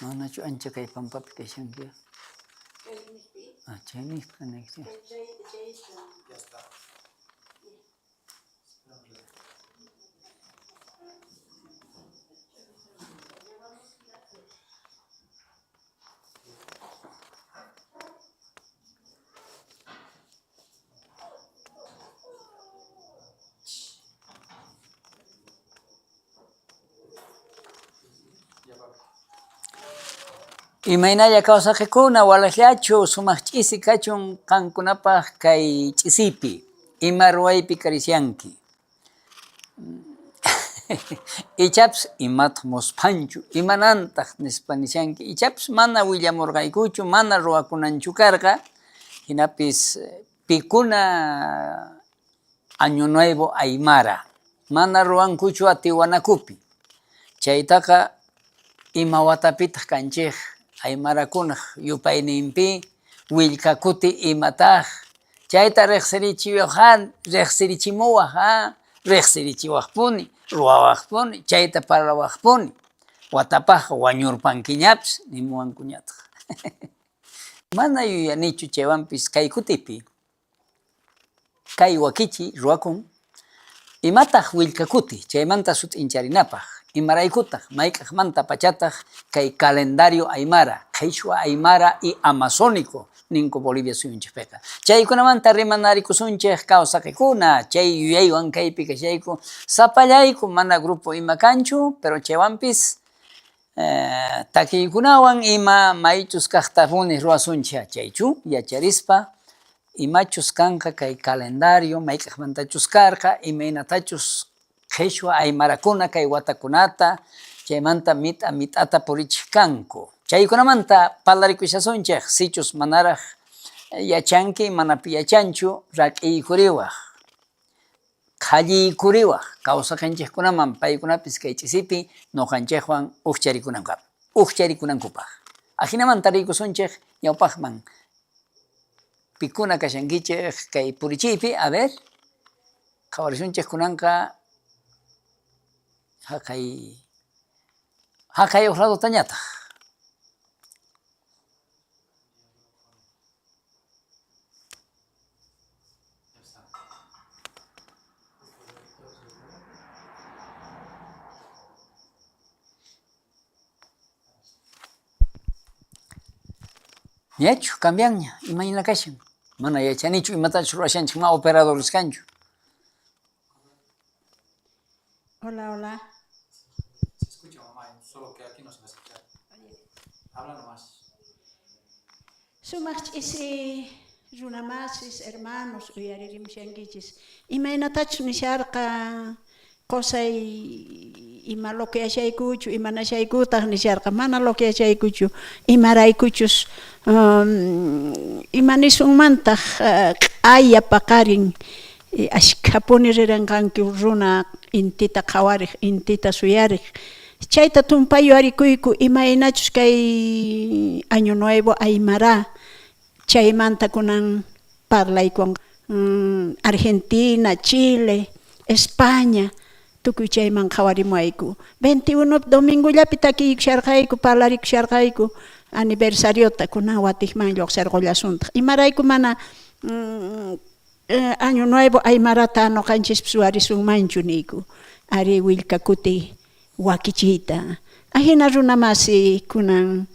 Manachu ancha kay pampapi kashanki. Chinese connection. Ya está. Imaynalla kawsaqkuna walallachu sumaq ch'isi kachun qankunapaq kay ch'isipi ima ruwaypi karisyanki. Ichapas imata muspanchu imanantaq nispa nishanki ichapas mana willamurqaykuchu mana ruwakunanchu karqa hinapis pikuna año nuevo aymara mana ruwankuchu atiwanakupi chaytaqa ima watapitaq kanchik aymarakunaq yupayninpi willkakuti imataq chayta riqsirichimuwaq riqsirichiwaqpuni ruwawaqpuni chayta parlawaqpuni watapaqa wañurpanki ñapas nimuwankuñataq. Mana yuyanichu chaywanpis kay kutipi kay wakichiy ruwakun imataq willkakuti chaymanta sutincharinapaq imaraykutaq mayk'aqmanta pachataq kay calendario aymara qhishwa aymara y amazónico ninku Bolivia suyunchikpiqa chaykunamanta rimanarikusunchik kawsaqkuna chay yuyaywan kaypi kashayku sapallayku mana grupo ima kanchu pero chaywanpis takiykunawan ima maychus kaqtapuni ruwasunchik chaychu yacharispa imachus kanqa kay calendario mayk'aqmantachus karqa imaynatachus qhishwa aymarakuna kay watakunata chaymanta mit'ata purichik kanku chaykunamanta parlarikushasunchik sichus manaraq yachanki manapi yachanchu rak'iykuriwaq qalliykuriwaq kawsaqanchikkunaman paykunapis kay ch'isipi ñuqanchikwan ukcharikunankupaq ajinamanta riykusunchik ñawpaqman pikuna kashankichik kay purichiypi a ver qhawarishunchik kunanqa haqay ladota ñataq. Ñachu cambianña imayna kashan mana yachanichu imatachus ruwashanchik ma operadores kanchu. Hola, hola. Se escucha, mamá, solo que aquí no se va a escuchar. Habla nomás. Sumaq ch'isi runamasis, hermanos, uyaririmshankichis. Imaynatachus nisharqa qusay ima loqyashaykuchu imanashaykutaq nisharqa mana loqyashaykuchu imaraykuchus imanisunmantaq q'aya paqarin ashkhapuni riranqanki runa intita qhawariq intita suyariq chayta tumpay yuarikuyku imaynachus kay año nuevo aymara chaymanta kunan parlaykuwan Argentina, Chile, España tukuy chayman qhawarimuwayku 21 domingollapi takiykusharqayku parlarikusharqayku aniversariota kunan watiqman lluqsirqullasuntaq imarayku mana año nuevo aymarata ñuqanchis suwarisunmanchu niku ari willkakuti wakichiyta ahina runamasi kunan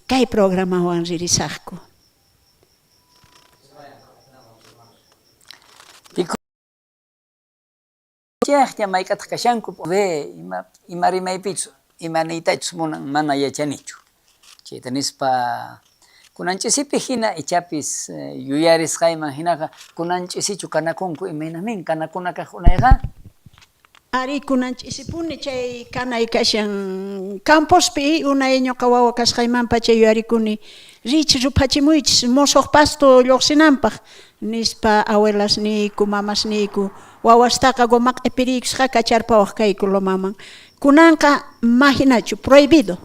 kay programawan ririsaqku. Chayaqlla mayk'ataq kashanku ve ima rimaypichu imaniytachus munan mana yachanichu chayta nispa kunan ch'isipi hina ichapis yuyarisqayman hinaqa kunan ch'isichu kanakunku imaynamin kanakuna kaq unayqa Ari kunan ch'isipuni chay kanay kashan campospi unay ñuqa wawa kasqaymanpa chay yuyarikuni rich rupachimuychis musuq pasto lluqsinanpaq nispa abuelas niku mamas niku wawastaqa gomaq q'ipiriykusqa kacharpawaq kayku lomaman kunanqa mahinachu prohibido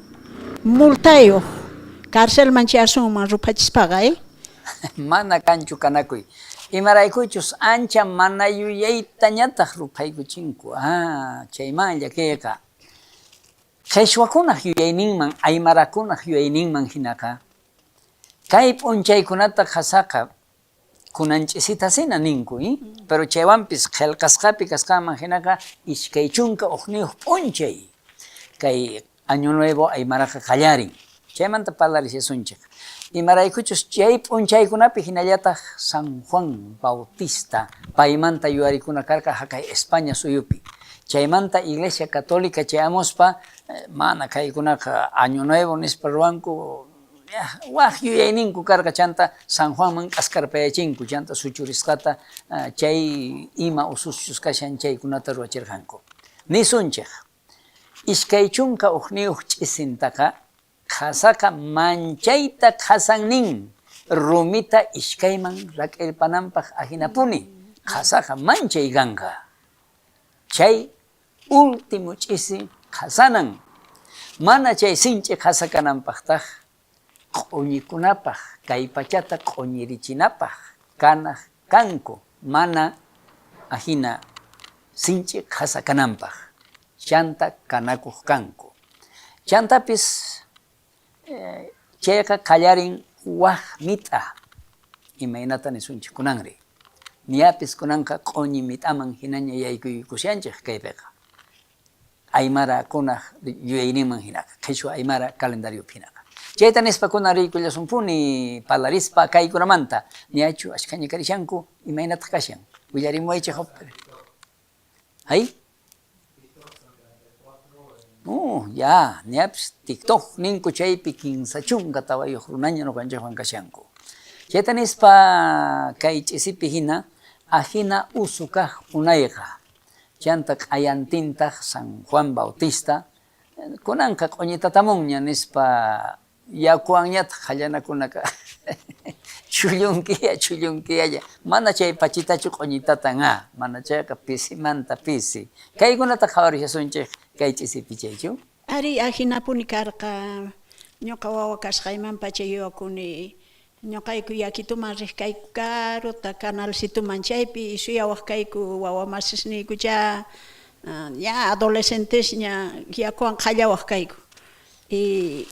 multayuq cárcelman chayassunman rupachispaqa mana kanchu kanakuy imaraykuchus ancha mana yuyaytañataq rupaykuchinku chaymanya kayqa qhichwakunaq yuyayninman, aymarakunaq yuyayninman hinaka, kay p'unchaykunata qasaqa kunanch'isita sina ninku, pero chaywanpis qillqasqapi kasqaman hinaka iskay chunka uqniyuq p'unchay kay Año Nuevo aymaraqa qallarin, chaymanta parlarishasunchik. Imaraykuchus chay p'unchaykunapi hinallataq San Juan Bautista paymanta yuwarikuna karqa haqay España suyupi. Chaymanta Iglesia Católica chayamuspa mana kaykunaqa Año Nuevo nispa ruwanku waq yuyayninku karqa chanta San Juanman k'askarpayachinku chanta suchurisqata chay ima ususchus kashan chaykunata ruwachirqanku. Nisunchik, iskay chunka uqniyuq ch'isintaqa qasaqa manchayta qasannin rumita iskayman rak'illpananpaq ahinapuni qasaqa manchay kanqa. Chay último ch'isi qasanan, mana chay sinchi qasakananpaqtaq q'uñikunapaq kay pachata q'uñirichinapaq kanku mana ahina sinchi qasakananpaq chanta kanakuq kanku. Chantapis chayqa qallarin waq mit'a imaynata nisunchik kunanri. Niyapis kunanqa q'uñi mit'aman hinaña yaykuykushanchik kaypiqa. Aymarakunaq yuyayninman hinaka, qhichwa aymara calendariupi hinaka. Chayta nispa kunan riykullasunpuni parlarispa kaykunamanta niyachu ashkhaña karishanku imaynataq kashan willarimuwaychik huptari. Hay? Ya, niyapis TikTok ninku chaypi 15 chunka tawayuq runaña nuqanchikwan kashanku. Chayta nispa kay ch'isipi hina ahina usu kaq unayqa chanta q'ayantintaq San Juan Bautista kunanqa q'uñitatamunña nispa yakuwanñataq qallanakunaqa chullunkiyalla mana chay pachitachu q'uñitata mana chayqa pisimanta pisi kaykunata qhawarishasunchik kay ch'isipi chaychu. Ari ahinapuni karqa ñuqa wawa kasqaymanpa chay yuwakuni ñuqayku yakituman riq kayku karuta canalcituman chaypi suyawaq kayku wawa masisniykucha ya adolescentes ña yakuwan qhallawaq kayku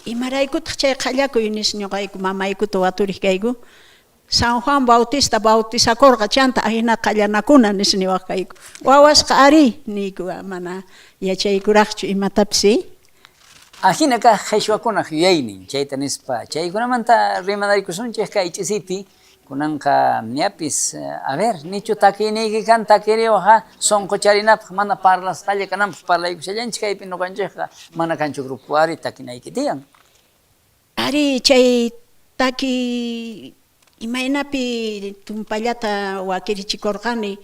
imaraykutaq chay qhallakuy nis ñuqayku mamaykuta waturiq kayku San Juan Bautista bautizakurqa chanta ahina qallanakuna nis niwaq kayku wawasqa ari niyku mana yachaykuraqchu imatapis. Ahina kaq qhichwakunaq yuyaynin chayta nispa chaykunamanta rimanarikusunchik kay ch'isipi kunanqa niyapis a ver nichu takiniyki kan takiriwaq sonqo charinapaq mana parlastalla kananpaq parlaykushallanchik kaypi nuqanchikqa mana kanchu grupo ari takinayki tiyan. Ari chay taki imaynapi tumpallata wakirichikurqani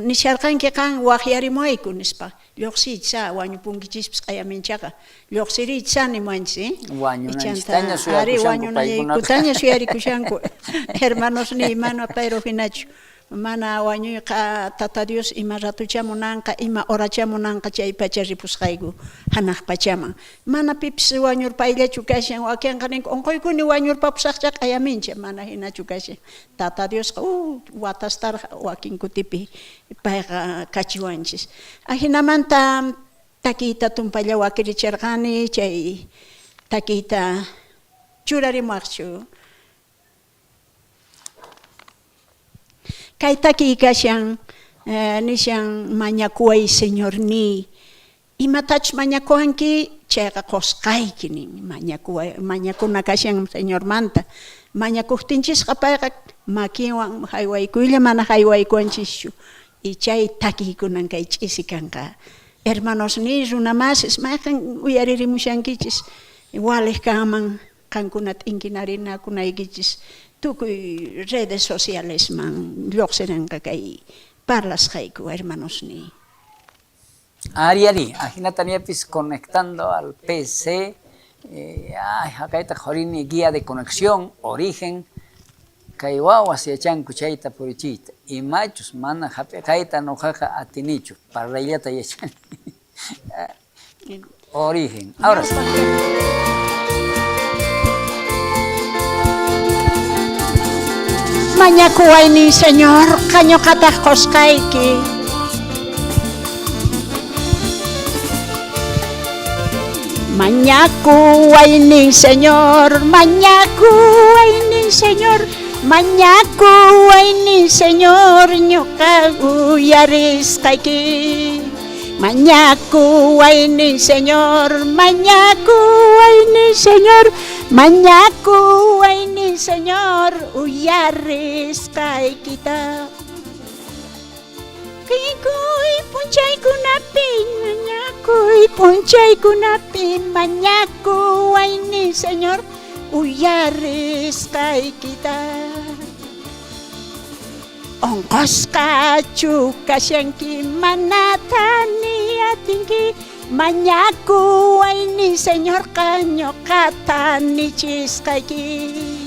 nisharqanki kan waqyarimuwayku nispa lluqsiycha wañupunkichispis qayaminchaqa lluqsiriycha nimuwanchis wañunanchiktaña wañunaykutaña suyarikushanku hermanosni imana payro hinachu mana wañuyqa tata Dios ima ratuchamunanqa ima horachamunanqa chay pacha ripusqayku hanaq pachaman mana pipis wañurpayllachu kashan wakinqa ninku unquykuni wañurpapusaqcha qayamincha mana hinachu kashan tata Diosqa watastarqa wakin kutipi payqa kachiwanchis ahinamanta takiyta tumpalla wakiricharqani chay takiyta churarimuwaqchu. Kay takiy kashan nishan mañakuway Señor ni imatach mañakuwanki chayqa qusqayki nin mañakuna kashan Señor manta mañakuqtinchisqa payqa makinwan haywaykuylla mana haywaykuwanchischu y chay takiykunan kay ch'isi kanqa hermanos ni runamasis mayqan uyaririmushankichis walik kanman qankunata inkinarinakunaykichis tukuy redes sociales man lluqsiranqa kay parlasqayku hermanos ni. Ari, ahinata niyapis conectando al PC hakayta qorini guía de conexión origen kay wawas yachanku chayta purichiyta imachus mana hap'ikayta nuqaqa atinichu parlayllata yachani origen. Ahora sí. Mañakuwayni Señor qañuqataq qusqayki Mañaku waynin señor, mañaku waynin señor, mañaku waynin señor, ñuqa uyarisqayki. Mañaku waynin señor, mañaku waynin señor, mañaku waynin señor, uyarisqaykita. Kaykuy punchaykunapi, mañakuy punchaykunapi, mañaku waynin señor, uyarisqaykita. Onqosqachu kashanki manatani atinki, mañaku waynin señor ñuqata nichisqayki.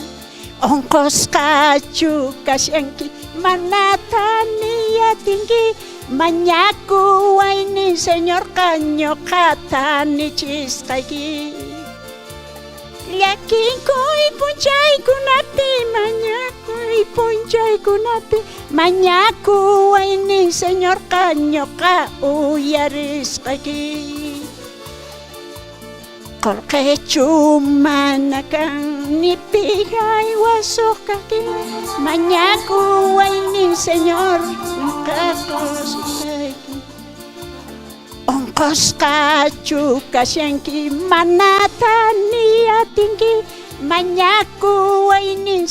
Onqosqachu kashanki manatani atinki, mañaku waynin señor ñuqata nichisqayki. Llakikuy punchaykunapi, mañakuy punchaykunapi, mañaku waynin señor ñuqa uyarisqayki. Qullqichu mana kan nipi haywasuqkaki, mañaku waynin señor ñuqa kusqayki. Onqosqachu kashanki manatani atinki, mañaku waynin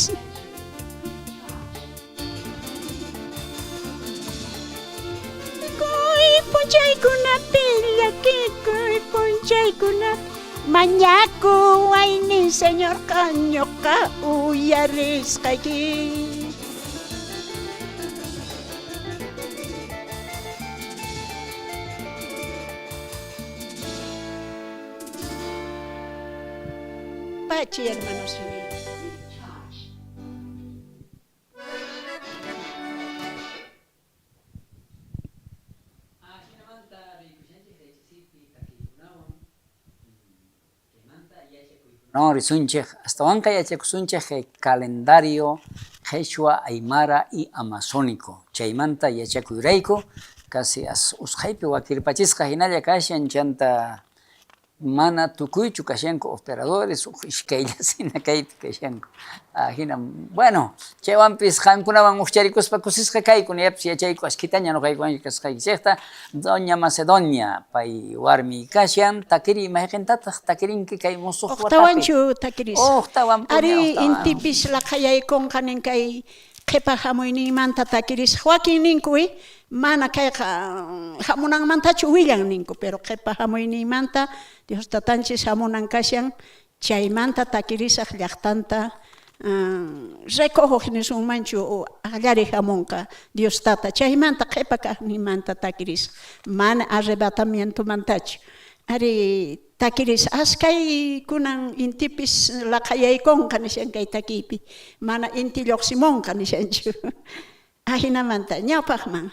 kuy punchaykunapi, llakikuy punchaykunapi, mañaku waynin señor ñuqa uyarisqayki. Pachi, hermanos míos. No, risunchej, hasta wanka yachakusunchej el calendario Quechua, Aymara y Amazónico. Chaymanta yachakuyrayku, casi usqaypi wakirpachisqa hinalla kashan chanta mana tukuychu kashanku operadores ishkayllasina kaypi kashanku. Hina, bueno, chaywanpis qankunawan uqcharikuspa kusisqa kayku niyapis yachayku ashkitaña nuqaykuwan kasqaykichikta Doña Macedonia pay warmi kashan takiri mayqintataq takirinki kay musuq watapi. Octawanchu takiris. Octawan puña, Ari octawan. intipis laqayaykunqanin kay qhipa hamuynimanta takiris Joaquin ninkuy mana kayqa hamunanmantachu willan ninku, pero qhipa hamuynimanta Dios tatanchis hamunan kashan chaymanta takirisaq llaqtanta recojuq nisunmanchu allari hamunqa Dios tata chaymanta qhipa kaqnimanta takiris mana arrebatamientomantachu. Ari takiris askay kunan intipis laqayaykunqa nishankay takipi, mana inti lluqsimunqa nishanchu. Ahinamanta ñawpaqman.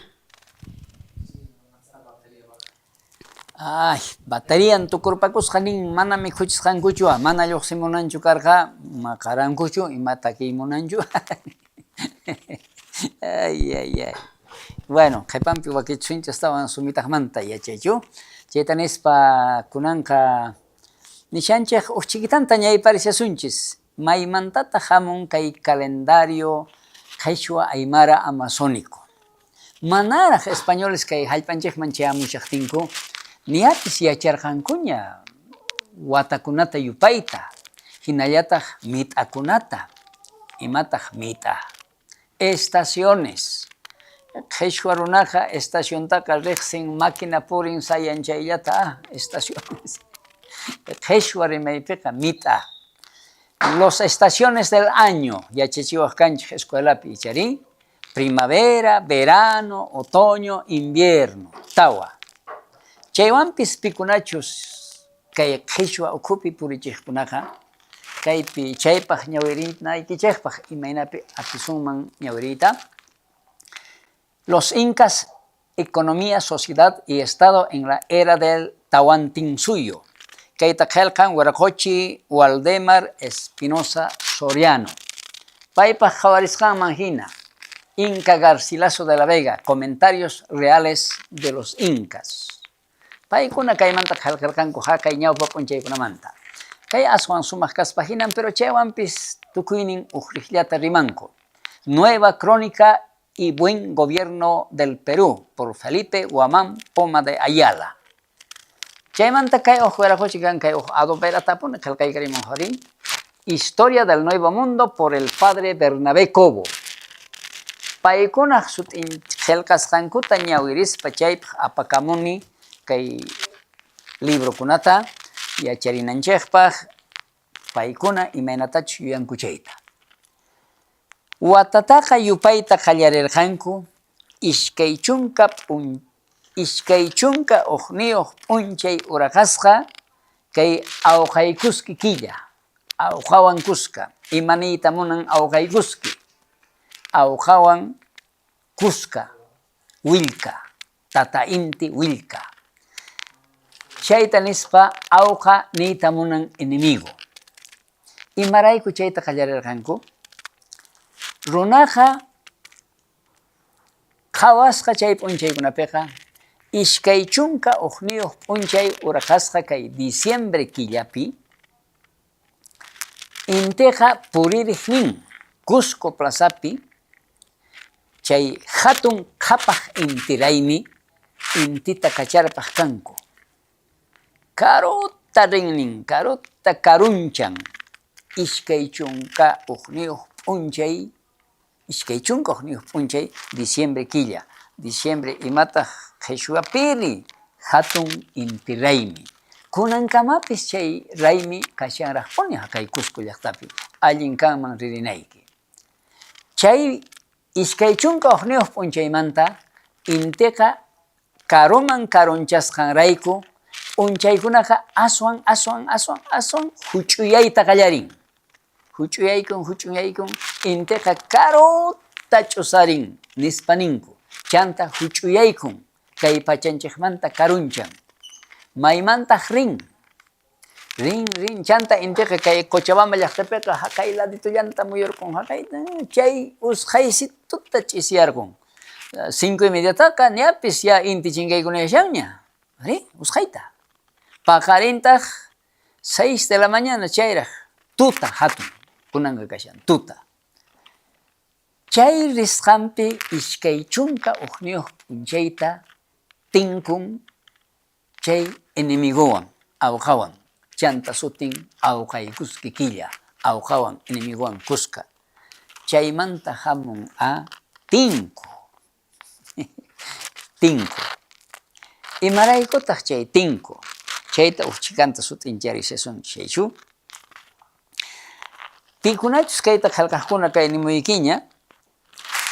Ay, batería tukurpakusqa nin mana mikhusqankuchu, mana lluqsimunanchu karqa, maqarankuchu ima takiymunanchu. Ay. Bueno, qhipanpi wakichunchis tawan sumitaqmanta yachaychu. Chayta nispa kunanqa nishanchik chiquitanta ñayparisasunchis maymantata hamun kay calendario Quechua, Aymara, Amazónico. Manaraq españoles kay hallp'anchikman chayamushaqtinku niyapis yacharqankuña watakunata yupayta, hinallataq mit'akunata, imataq mit'a, estaciones. Quechua runaqa estaciontaqa riqsin máquina purin sayanchayllata estaciones. Quechua rimaypiqa mit'a. Los estaciones del año, yachachiwaq kanchik escuelapi icharin, primavera, verano, otoño, invierno, tawa. Chaywanpis pikunachus kay Quechua ukhupi purichiqkunaqa kaypi chaypaq ñawirinaykichikpaq imaynapi atisunman ñawiriyta. Los incas, economía, sociedad y estado en la era del Tahuantinsuyo. Kayta qillqan Huaracochi Waldemar Espinosa Soriano. Paypaq qawarisqanman hina Inca Garcilaso de la Vega, comentarios reales de los incas. Paykuna kaymanta qillqarqanku haqay ñawpa p'unchaykunamanta. Kay aswan sumaq kaspa hinan, pero chaywanpis tukuynin uqriqllata rimanku. Nueva Crónica y Buen Gobierno del Perú, por Felipe Guamán Poma de Ayala. Chaymanta kay werakuchikan kay adoberatapuna qillqaykarimon horin. Historia del Nuevo Mundo por el padre Bernabé Cobo. Paykunaq sutin qillqasqankuta ñawirispa chaypaq apakamuni kay librokunata yacharinanchikpaq paykuna imaynatachu yuyankuchayta. Watataqa yupayta qallarirqanku ishkay chunka uqniyuq p'unchay uraqasqa kay awqaykuski killa, awqawan kuska, imaniyta munan awqaykuski, awqawan kuska, willka, tata inti willka. Chayta nispa awqa niyta munan enemigo. Imarayku chayta qallarirqanku? Runaqa qhawasqa chay p'unchaykunapiqa ishkay chunka uqniyuq p'unchay uraqasqa kay diciembre killapi intiqa puririq nin Cusco plazapi chay hatun qhapaq intiraymi intita kacharpaq kanku. Karuta rinnin, karuta karunchan ishkay chunka uqniyuq p'unchay, ishkay chunka uqniyuq p'unchay diciembre killa. Diciembre imataq qhichwapiri hatun inti raymi. Kunankamapis chay raymi kashanraqpuni kay Cusco llaqtapi allin kanman ririnayki. Chay ishkay chunka uqniyuq p'unchaymanta intiqa karuman karunchasqanrayku p'unchaykunaqa aswan huch'uyayta qallarin. Huch'uyaykun intiqa karuta ch'usarin nispa ninku. Chanta huch'uyaykun kay pachanchikmanta karunchan. Maymantaq rin chanta intiqa kay Cochabamba llaqtapiqa haqay laditullanta muyurqun haqayta chay usqhaysituta ch'isyarqun. 5:30taqa ñapis ya inti chinkaykuna yashanña. Usqhayta. Paqarintaq 6 de la mañana chayraq tuta hatun kunanqa kashan tuta. Chay risqanpi ishkay chunka uqniyuq p'unchayta tinkun chay enemigowan, awqawan. Chanta sutin awqaykuski killa, awqawan enemigowan kuska. Chaymanta hamun tinku. Tinku. Imaraykutaq chay tinku. Chayta uchikanta sutincharisasun chaychu. Pikunachus kayta qillqaqkuna kay nimuykiña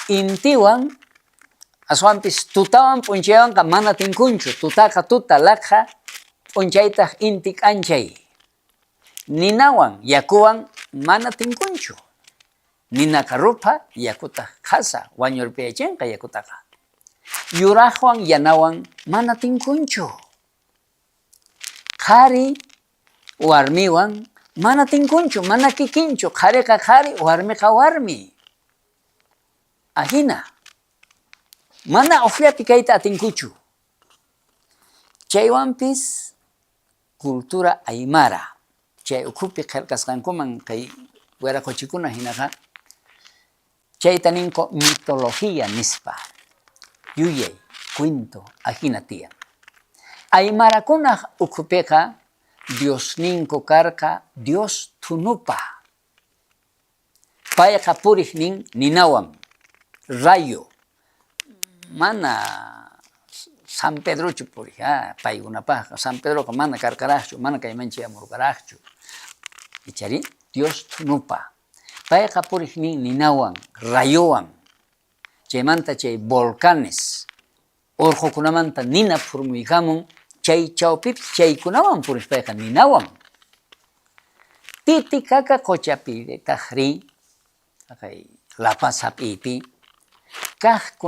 intiwan aswanpis tutawan p'unchaywanqa mana tinkunchu. Tutaqa tuta laqha p'unchaytaq inti k'anchay. Ninawan yakuwan mana tinkunchu. Ninaqa rupa yakutaq qasa wañurpayachinqa yakutaqa. Yuraqwan yanawan mana tinkunchu. Qhari warmiwan mana tinkunchu, mana kikinchu. Qhariqa qhari, warmiqa warmi. Ahina. Mana uqllapi kayta atinkuchu. Chaywanpis cultura aymara. Chay ukhupi qillqasqankuman kay weraquchikuna hinaqa chayta ninku mitología nispa. Yuyay, cuento, ahina tiyan. Aymarakunaq ukhupiqa Dios ninku karqa Dios Tunupa. Payqa puriq nin ninawan, rayo. Mana San Pedrochu puriq, paykunapaqqa San Pedroqa mana karkaraqchu, mana kaymanchik amurkaraqchu. Ichari Dios Tunupa. Payqa puriq nin ninawan, rayowan. Chaymanta chay volcanes, urqukunamanta nina purmuykamun, chay chawpipis chaykunawan puriq payqa ninawan. Titicaca Cochapiretaq rin, La Paz hap'ipi, kaq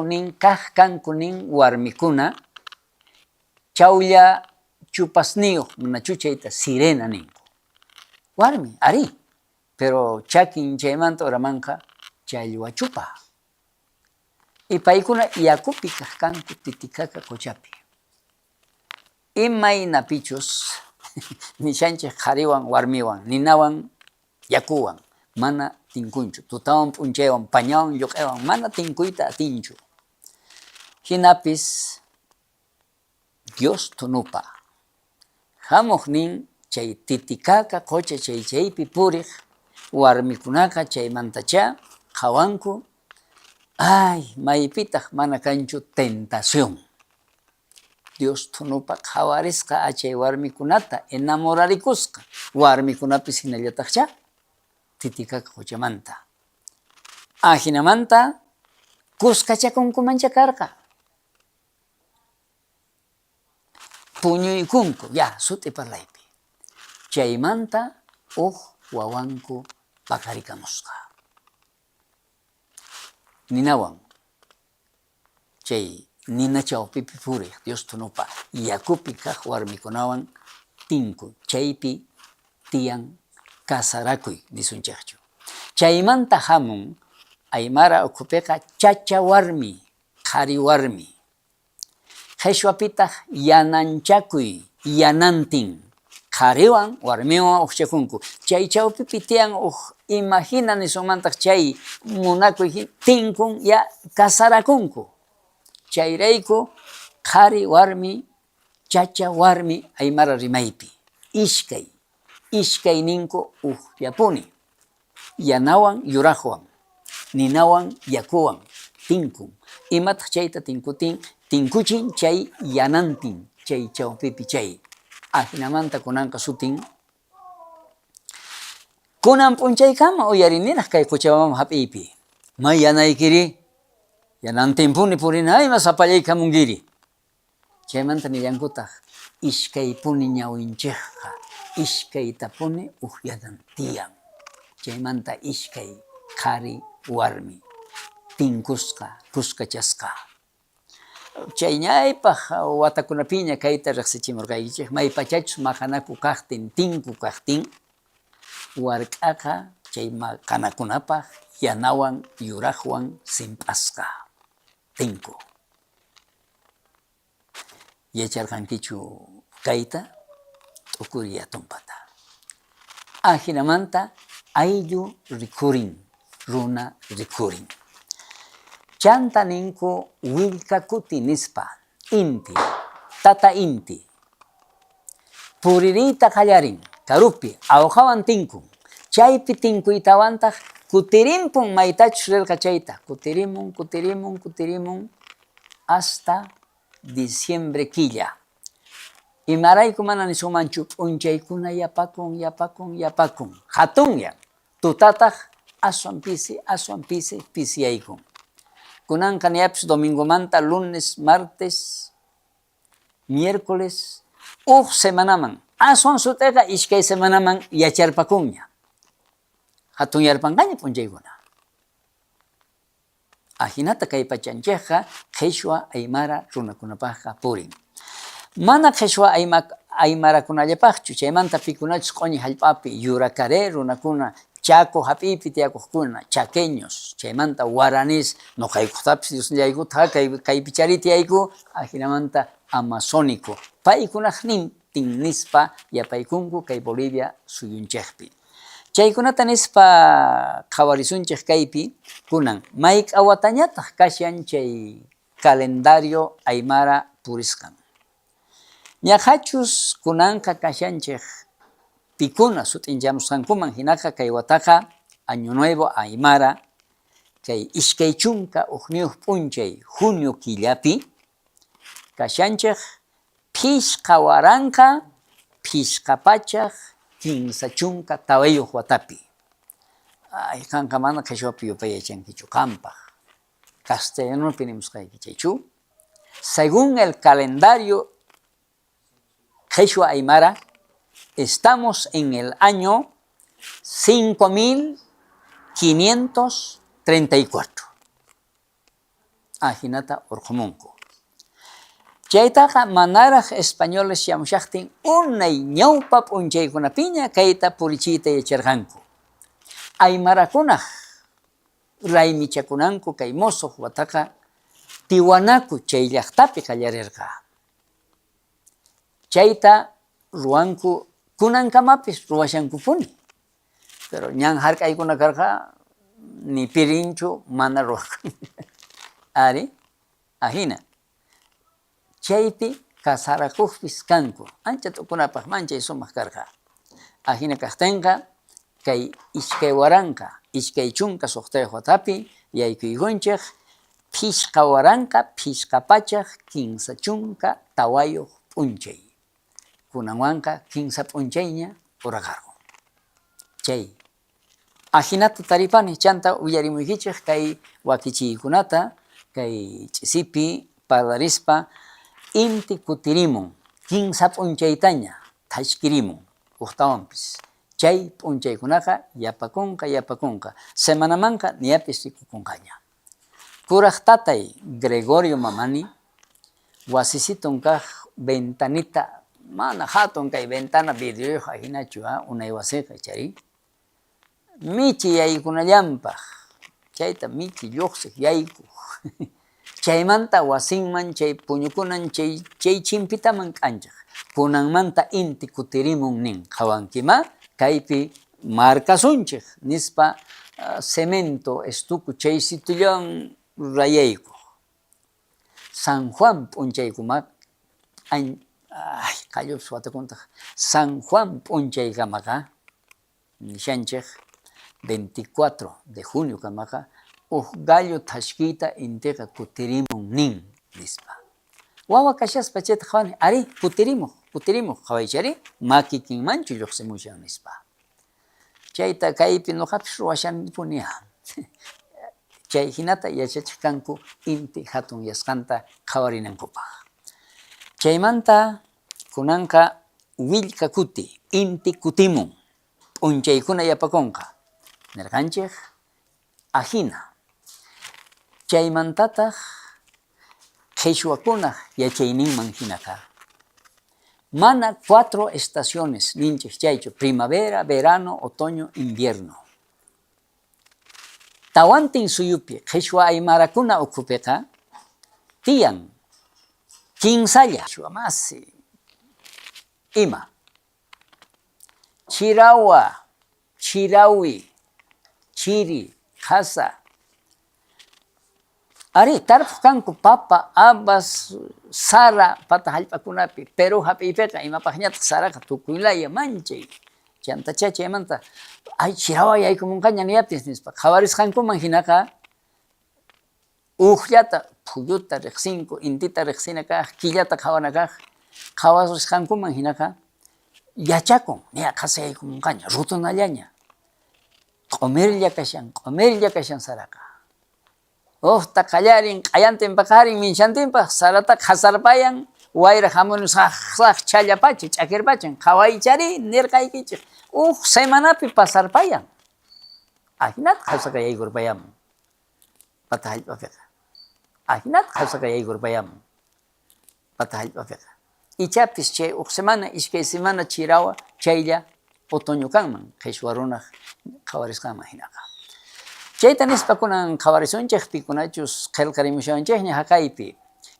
kankunin warmikuna, chawlla chupasniyuq mana chuchayta sirena ninku. Warmi, ari, pero chakin chaymanta uramanqa challwa chupa. Y paykuna yakupi kaq kanku Titicaca Cochapi. imaynapichus nishanchik qhariwan warmiwan, ninawan yakuwan mana tinkunchu, tutawan p'unchaywan, pañawan lluq'aywan mana tinkuyta atinchu. Hinapis Dios tunupa hamuqnin chay Titicaca qucha chaypi puriq warmikunaka chaymantachá qawanku ay maypitaq mana kanchu tentación. Dios tunupa qhawarisqa achay warmikunata enamorarikusqa warmikunapis hinallataqchá Titicaca quchamanta. Hinamanta kuskachakunkumancha karqa. Puñuykunku ya suti parlaypi. Chaymanta wawanku pakarikamusqa. Ninawan chay nina chawpipi puriq Dios tunupa yakupi kaq warmikunawan tinku chaypi tiyan kasarakuy nisunchikchu. Chaymanta hamun Aymara ukhupiqa chacha warmi, qhari warmi. Qhichwapitaq yananchakuy, yanantin. Qhariwan warmiwan uqchakunku. Chay chawpipi tiyan imagina nisunmantaq chay munakuy tinkun ya kasarakunku. Chayrayku qhari warmi, chacha warmi Aymara rimaypi. Ishkay ninku yapuni. Yanawan yuraqwan, ninawan yakuwan tinkun. Imataq chayta tinkuchin chay yanantin, chay chawpipi chay. Hinamanta kunanqa sutin kunan p'unchaykama uyariniraq kay Quchamama hap'iypi. May yanaykiri, yanantinpuni purina ima sapallaykamungiri. Chaymanta nillankutaq ishkaypuni ñawinchikqa, ishkaytapuni yanan tiyan. Chaymanta ishkay qhari warmi tinkusqa, kuskachasqa. Chayñaypaq watakunapiña kayta riqsichimurqaykichik may pachachus maqanakuq kaqtin, tinku kaqtin wark'aqa chay maqanakunapaq yanawan yuraqwan simp'asqa tinku. Yacharqankichu kayta t'ukuriya tumpata. Hinamanta ayllu rikurin, runa rikurin. Chanta ninku willka kuti nispa, inti, tata inti. Puririyta qallarin, karupi, awqawan tinkun. Chaypi tinkuytawantaq kutirinpun maytachus rirqa chayta. Kutirimun hasta diciembre killa. Imarayku mana nisunmanchu p'unchaykuna yapakun. Hatunya, tutataq aswan pisi pisiyaykun. Kunanqa niyapis domingomanta, lunes, martes, miércoles, semanaman. Aswan sutiqa ishkay semanaman yacharpakunña. Hatunyarpanqaña p'unchaykuna. Hinata kay pachanchikqa qhichwa Aymara runakunapaqqa purin. Mana qhichwa Aymarakunallapaqchu, chaymanta pikunachus q'uñi hallp'api yurakaré runakuna, Chaco hap'iypi tiyakuqkuna, chaqueños, chaymanta guaraníes, ñuqaykutapis Diosllaykutaq kaypi charitiyayku, hinamanta amazónico. Paykunaq nintin nispa yapaykunku kay Bolivia suyunchikpi. Chaykunata nispa qhawarisunchik kaypi kunan mayk'awatañataq kashan chay calendario Aymara purisqan. Ñaqachus kunanqa kashanchik pikuna sutinchamusqankuman hinaqa kay wataqa Año Nuevo Aymara kay ishkay chunka uqniyuq p'unchay junio killapi kashanchik phishqa waranqa phishqa pachaq kimsa chunka tawayuq watapi. Kanqa mana qhichwapi yupayaychankichu qampaq. Castellanopi nimusqayki chaychu. Según el calendario Quechua Aymara, estamos en el año 5534. Hinata urqumunku. Chaytaqa manaraq españoles shamushaqtin unay ñawpa p'unchaykunapiña kayta purichiyta yacharqanku. Aymarakunaq raymichakunanku kay musuq wataqa Tiwanaku chay llaqtapi qallarirqa. Chayta ruanku kunankamapis ruwashankupuni. Pero ñan hark'aykuna karqa ni pirinchu mana ruwakuni. Ari, ahina. Chaypi kasarakuqpis kanku. Ancha t'ukunapaq manchay sumaq karqa. Ahina kaqtinqa kay iskay waranqa, iskay chunka suqtayuq watapi yaykuykunchik pishqa waranqa, pishqa pachaq, kinsa chunka tawayuq p'unchay. Kunanwanqa kinsa p'unchayña urakarqun. Chay ahinata taripani chanta uyarimuykichik kay wakichiykunata kay ch'isipi parlarispa inti kutirimun kinsa p'unchaytaña thashkirimun uqtawanpis. Chay p'unchaykunaqa yapakunqa. Semanamanqa niyapis rikukunqaña. Kuraq tatay Gregorio mamani wasisitun kaq ventanita mana hatun kay ventana vidriuyuq ahinachu unay wasiqa chari. Michi yaykunallanpaq chayta michi lluqsiq yaykuq. Chaymanta wasinman chay puñukunan chay chimpitaman k'anchaq. Kunanmanta inti kutirimun nin qawankima kaypi markasunchik nispa cemento estuku chay situllawan rayaykuq. San Juan p'unchaykumak qallupis watakuntaq San Juan p'unchaykamaqa nishanchik 24 de junio kamaqa gallo thashkita intiqa kutirimun nin nispa. Wawa kashaspa chayta qhawani ari kutirimuq qhawaychari makikinmanchu lluqsimushan nispa. Chayta kaypi ñuqapis ruwashanipuni. Chay hinata yachachiq kanku inti hatun yasqanta qhawarinankupaq. Chaymanta kunanqa willka kuti inti kutimun p'unchaykuna yapakunqa nirqanchik ahina. Chaymantataq qhichwakunaq yachayninman hinaqa mana 4 estaciones ninchik chaychu primavera, verano, otoño, invierno. Tawantin suyupi qhichwa aymarakuna ukhupiqa tiyan kinsalla masi ima chirawa, chirawi, chiri, qasa. Ari tarpuq kanku papa, habas, sara pataq hallp'akunapi Perú hap'iypiqa imapaqñataq saraqa tukuylaya manchay. Chantacha chaymanta ay chirawa yaykumunqaña niyaptis nispa qhawarisqankuman hinaqa uqllata phulluta riqsinku, intita riqsina kaq, killata qhawana kaq qhawarisqankuman hinaqa yachakun niya qasa yaykumunqaña rutunallaña. Q'umirlla kashan saraqa. Uqta qallarin q'ayantin paqarin minshantinpaq sarata qhasarpayan wayra hamuni saq challapacha ch'akirpachan qhawaychari nirqaykichik semanapi pasarpayan. Ahinata qhawsaqa yaykurpayamun pataq hallp'apiqa. Ahinata qhawsaqa yaykurpayamun pataq hallp'apiqa. Ichapis chay semana iskay semana chirawa chaylla otoño kanman qhichwa runaq qhawarisqanman hinaqa. Chayta nispa kunan qhawarisunchik pikunachus qillqarimushanchikña haqaypi.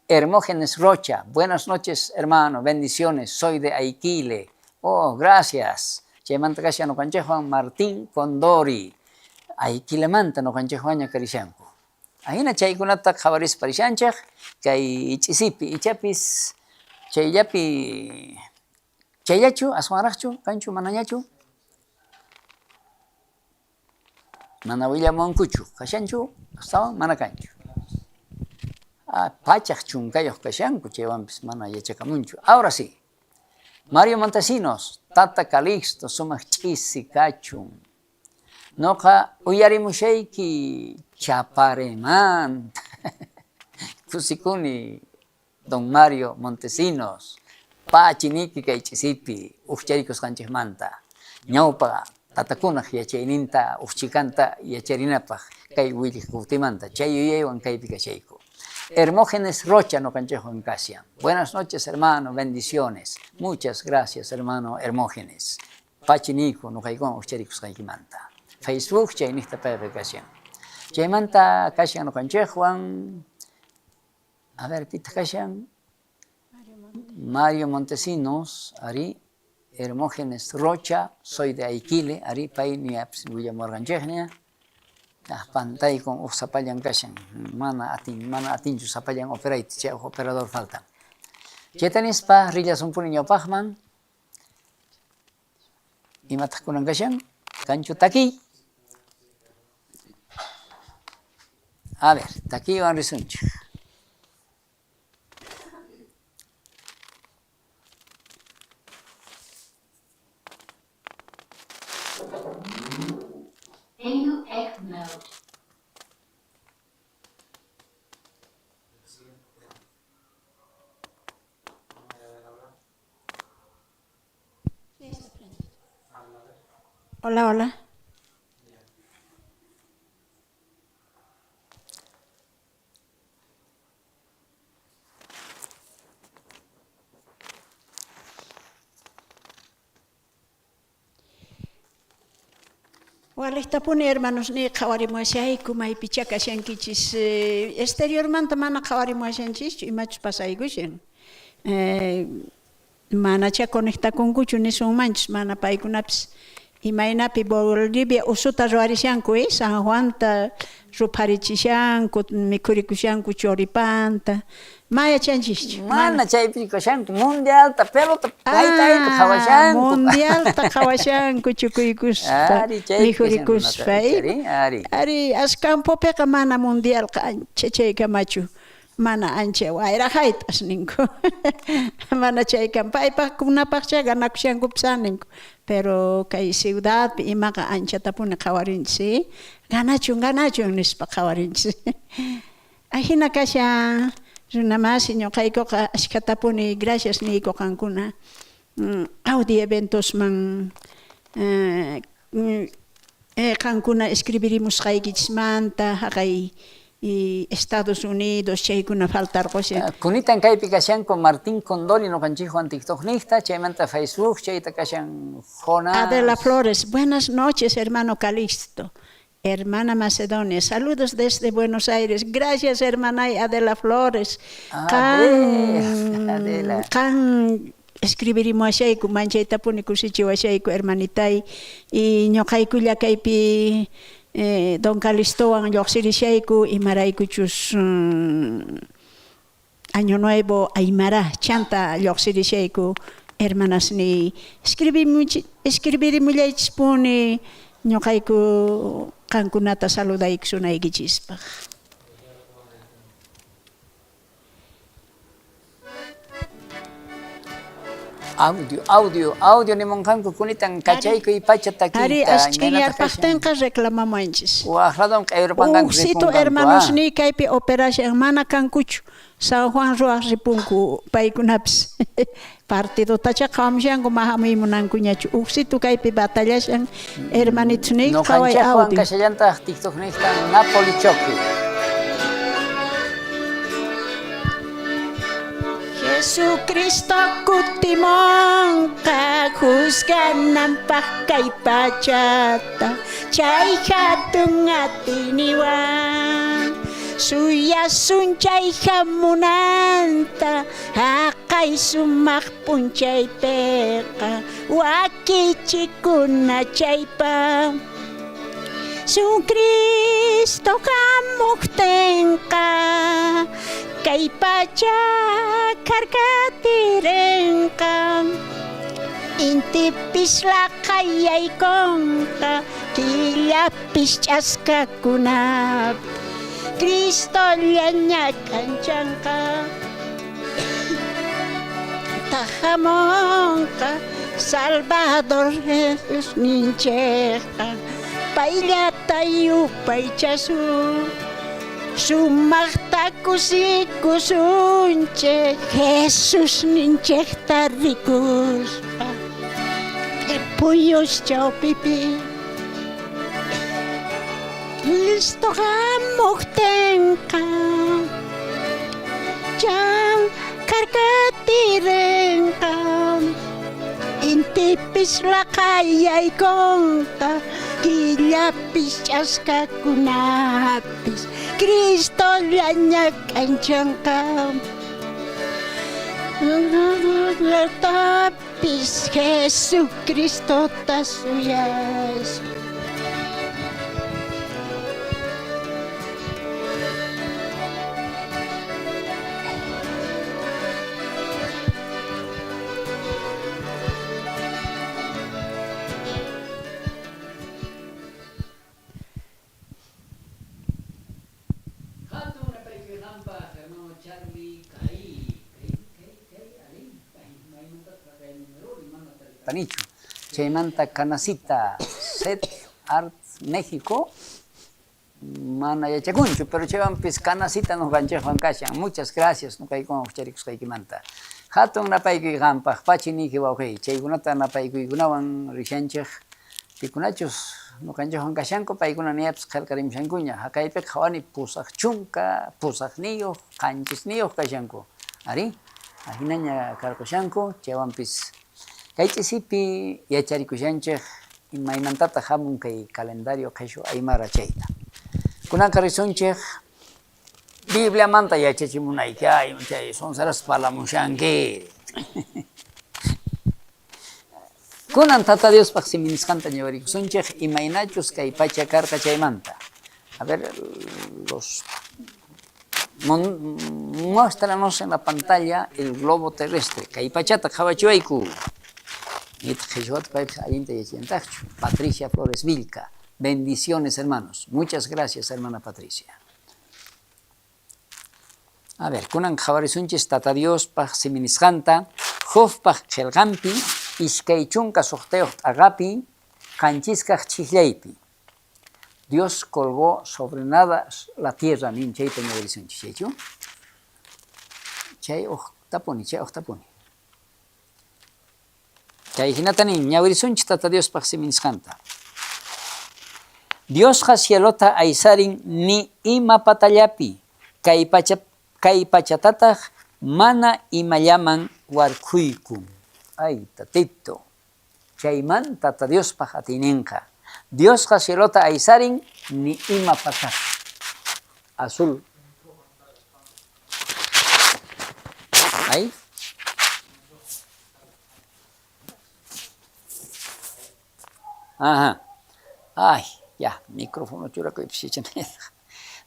Hermógenes Rocha, buenas noches hermano, bendiciones, soy de Aiquile. Oh, gracias. Chaymanta kasha nuqanchikwan Martín Condori. Aiquilemanta nuqanchikwanña karishanku. Ahina chaykunata qhawarispa rishanchik kay ch'isipi ichapis chayllachu aswanraqchu kanchu manañachu. Mana willamunkuchu kashanchu astawan mana kanchu. Pachaq chunkayuq kashanku chaywanpis mana yachakamunchu. Ahora sí, Mario Montesinos, Tata Calixto sumaq ch'isi kachun. Ñuqa uyarimushayki chaparemanta. Kusikuni don Mario Montesinos, pachiniki kay ch'isipi uqcharikusqanchikmanta. Ñawpa tatakunaq yachayninta uqchikanta yacharinapaq kay williq kutimanta chay yuyaywan kaypi kashayku. Hermógenes Rocha nuqanchikwan kashan. Buenas noches hermano, bendiciones. Muchas gracias hermano Hermógenes. Pachiniku nuqaykuwan uqcharikusqaykimanta. Facebook chay niqtapaypi kashan. Chaymanta kashan nuqanchikwan a ver pita kashan Mario Montesinos, Ari, Hermógenes Rocha, soy de Aiquile, Ari, Paini, Villamorganchegnia, pantay con Usapayan Kashan, mana atin, Usapayan operate, operador falta. Chetanis pa, Rillas un puño Pachman, y Matakunan Kashan, Cancho Taki. A ver, Taki van Risunch. AUX mode. Hola, hola. Walistapuni hermanos ni qhawarimuwashayku maypicha kashankichis exteriormanta mana qhawarimuwashanchis imachus pasaykushan. Manacha conectakunkuchu nisunmanchis mana paykunapis imaynapi Bolivia usuta ruwarishanku San Juanta rupharichishanku mikhurikushanku choripanta maya chanchischu Mana chaypi kashanku mundialta pelota kayta khawashanku mundialta khawashanku chukuykuspa mikhurikuspa ari askampopiqa mana mundialqa ancha chaykamachu mana ancha wayrajaytas ninku mana chaykan paypaqkunapaqcha ganakushankupas ninku pero kay ciudadpi imaqa anchatapuni qhawarinchis ganachun nispa qhawarinchis ahina kasha runamasi ñuqaykuqa ashkatapuni gracias niyku qankuna Audi eventosman qankuna escribirimusqaykichismanta haqay Estados Unidos chaykuna faltarqusha kunitan kaypi kashanku Martín Condoli noqanchikwan TikToknista chaymanta Facebook chayta kashan Jonas Adela Flores, buenas noches hermano Calixto. Hermana Macedonia, saludos desde Buenos Aires. Gracias, hermana Adela Flores. Adela. Kan escribirimuashayku manchaytapuni kusichiwashayku hermanitay y ñuqaykulla kaypi Don Calixtowan lluqsirishayku imaraykuchus Año Nuevo Aymara chanta lluqsirishayku hermanas ni escribirimullaychispuni ñuqayku qankunata saludaykusunaykichispaq. Audio nimunqanku kunitan kachayku y pacha taquita. Ari ashkillarpaqtinqa reclamamanchis. Waqradon q'ayrupanqanku Uqsitu hermanos ni kaypi operación mana kankuchu. San Juan ruwaq ripunku paykunapis. Partidotacha qhawamushanku mahamuymunankuñachu. Uqsitu kaypi batallashan hermanitos ni qhaway audio. Noqanchikwan kashallantaq TikToknistan Napoli Choque. Jesucristo kutimonqa juzgananpaq kay pachata chay hatun atiniwan suyasun chay hamunanta haqay sumaq punchaypiqa wakichikuna chaypa Jesucristo hamuqtinqa kay pacha karkatirenqa intipis laqayaykunqa killapis ch'askakunap Cristo llañakanchanqa tahamonqa Salvador Jesus nincheqa payllata yupaychasun sumaqta kusikusunche Jesus ninchekta rikuspa puyos chawpipi listo hamuqtinqa chan karkatirenqa intipis laqayaykunqa killapis ch'askakunapis Cristo llañakanchanqa Tapis Jesucristo tasuyas. Panicho, Chaymanta Canasita, Set Art México, mana yachacunchu, pero chevampis Canasita nos ganchejo ancashan. Muchas gracias, no hay con ucharicos manta. Hatun napaykuy gampaj, pachiniki wawqey, chaykunata napaykuykunawan rishanchej, pikunachos, no ganchejo ancashanko, paykuna niapis qalkarimshankuña, hakaypik hawani pusaq chunka, pusaq niyo, qanchis niyo kashanko. Ari, ahinaña karkushanko, chewampis. Kaychisipi yacharikushanchej imaymantata hamun kay calendario qheshu aymara chayta. Kunanqa risunchej Biblia manta yachachimunayki ay chay sonsaras parlamushanki. Kunan tata Diospaq siminisqanta ñawarikusunchej imaynachus kay pacha karqa chaymanta. A ver, muéstranos en la pantalla el globo terrestre. Kay pachata qhawachiwayku. Patricia Flores Vilca. Bendiciones, hermanos. Muchas gracias, hermana Patricia. A ver, kunan qhawarisunchis tata Diospaq siminisqanta, hukpaq qillqanpi, iskay chunka suqtayuq t'aqapi, qanchisqaq chiklaypi. Dios colgó sobre nada la tierra, nin chayta ñawarisunchis, chaychu? Chay tapuni, chay tapuni. Kay hinatanin ñawarisunchis tata Diospaq siminisqanta. Diosqa cielota aysarin ni ima patallapi, kay pachatataq mana imallaman warkuykun. Ay, tatito. Chayman tata Diospaq atininqa. Diosqa cielota aysarin ni ima pataq. Azul. Ahí. Ajá. Ay, ya, micrófono churaco y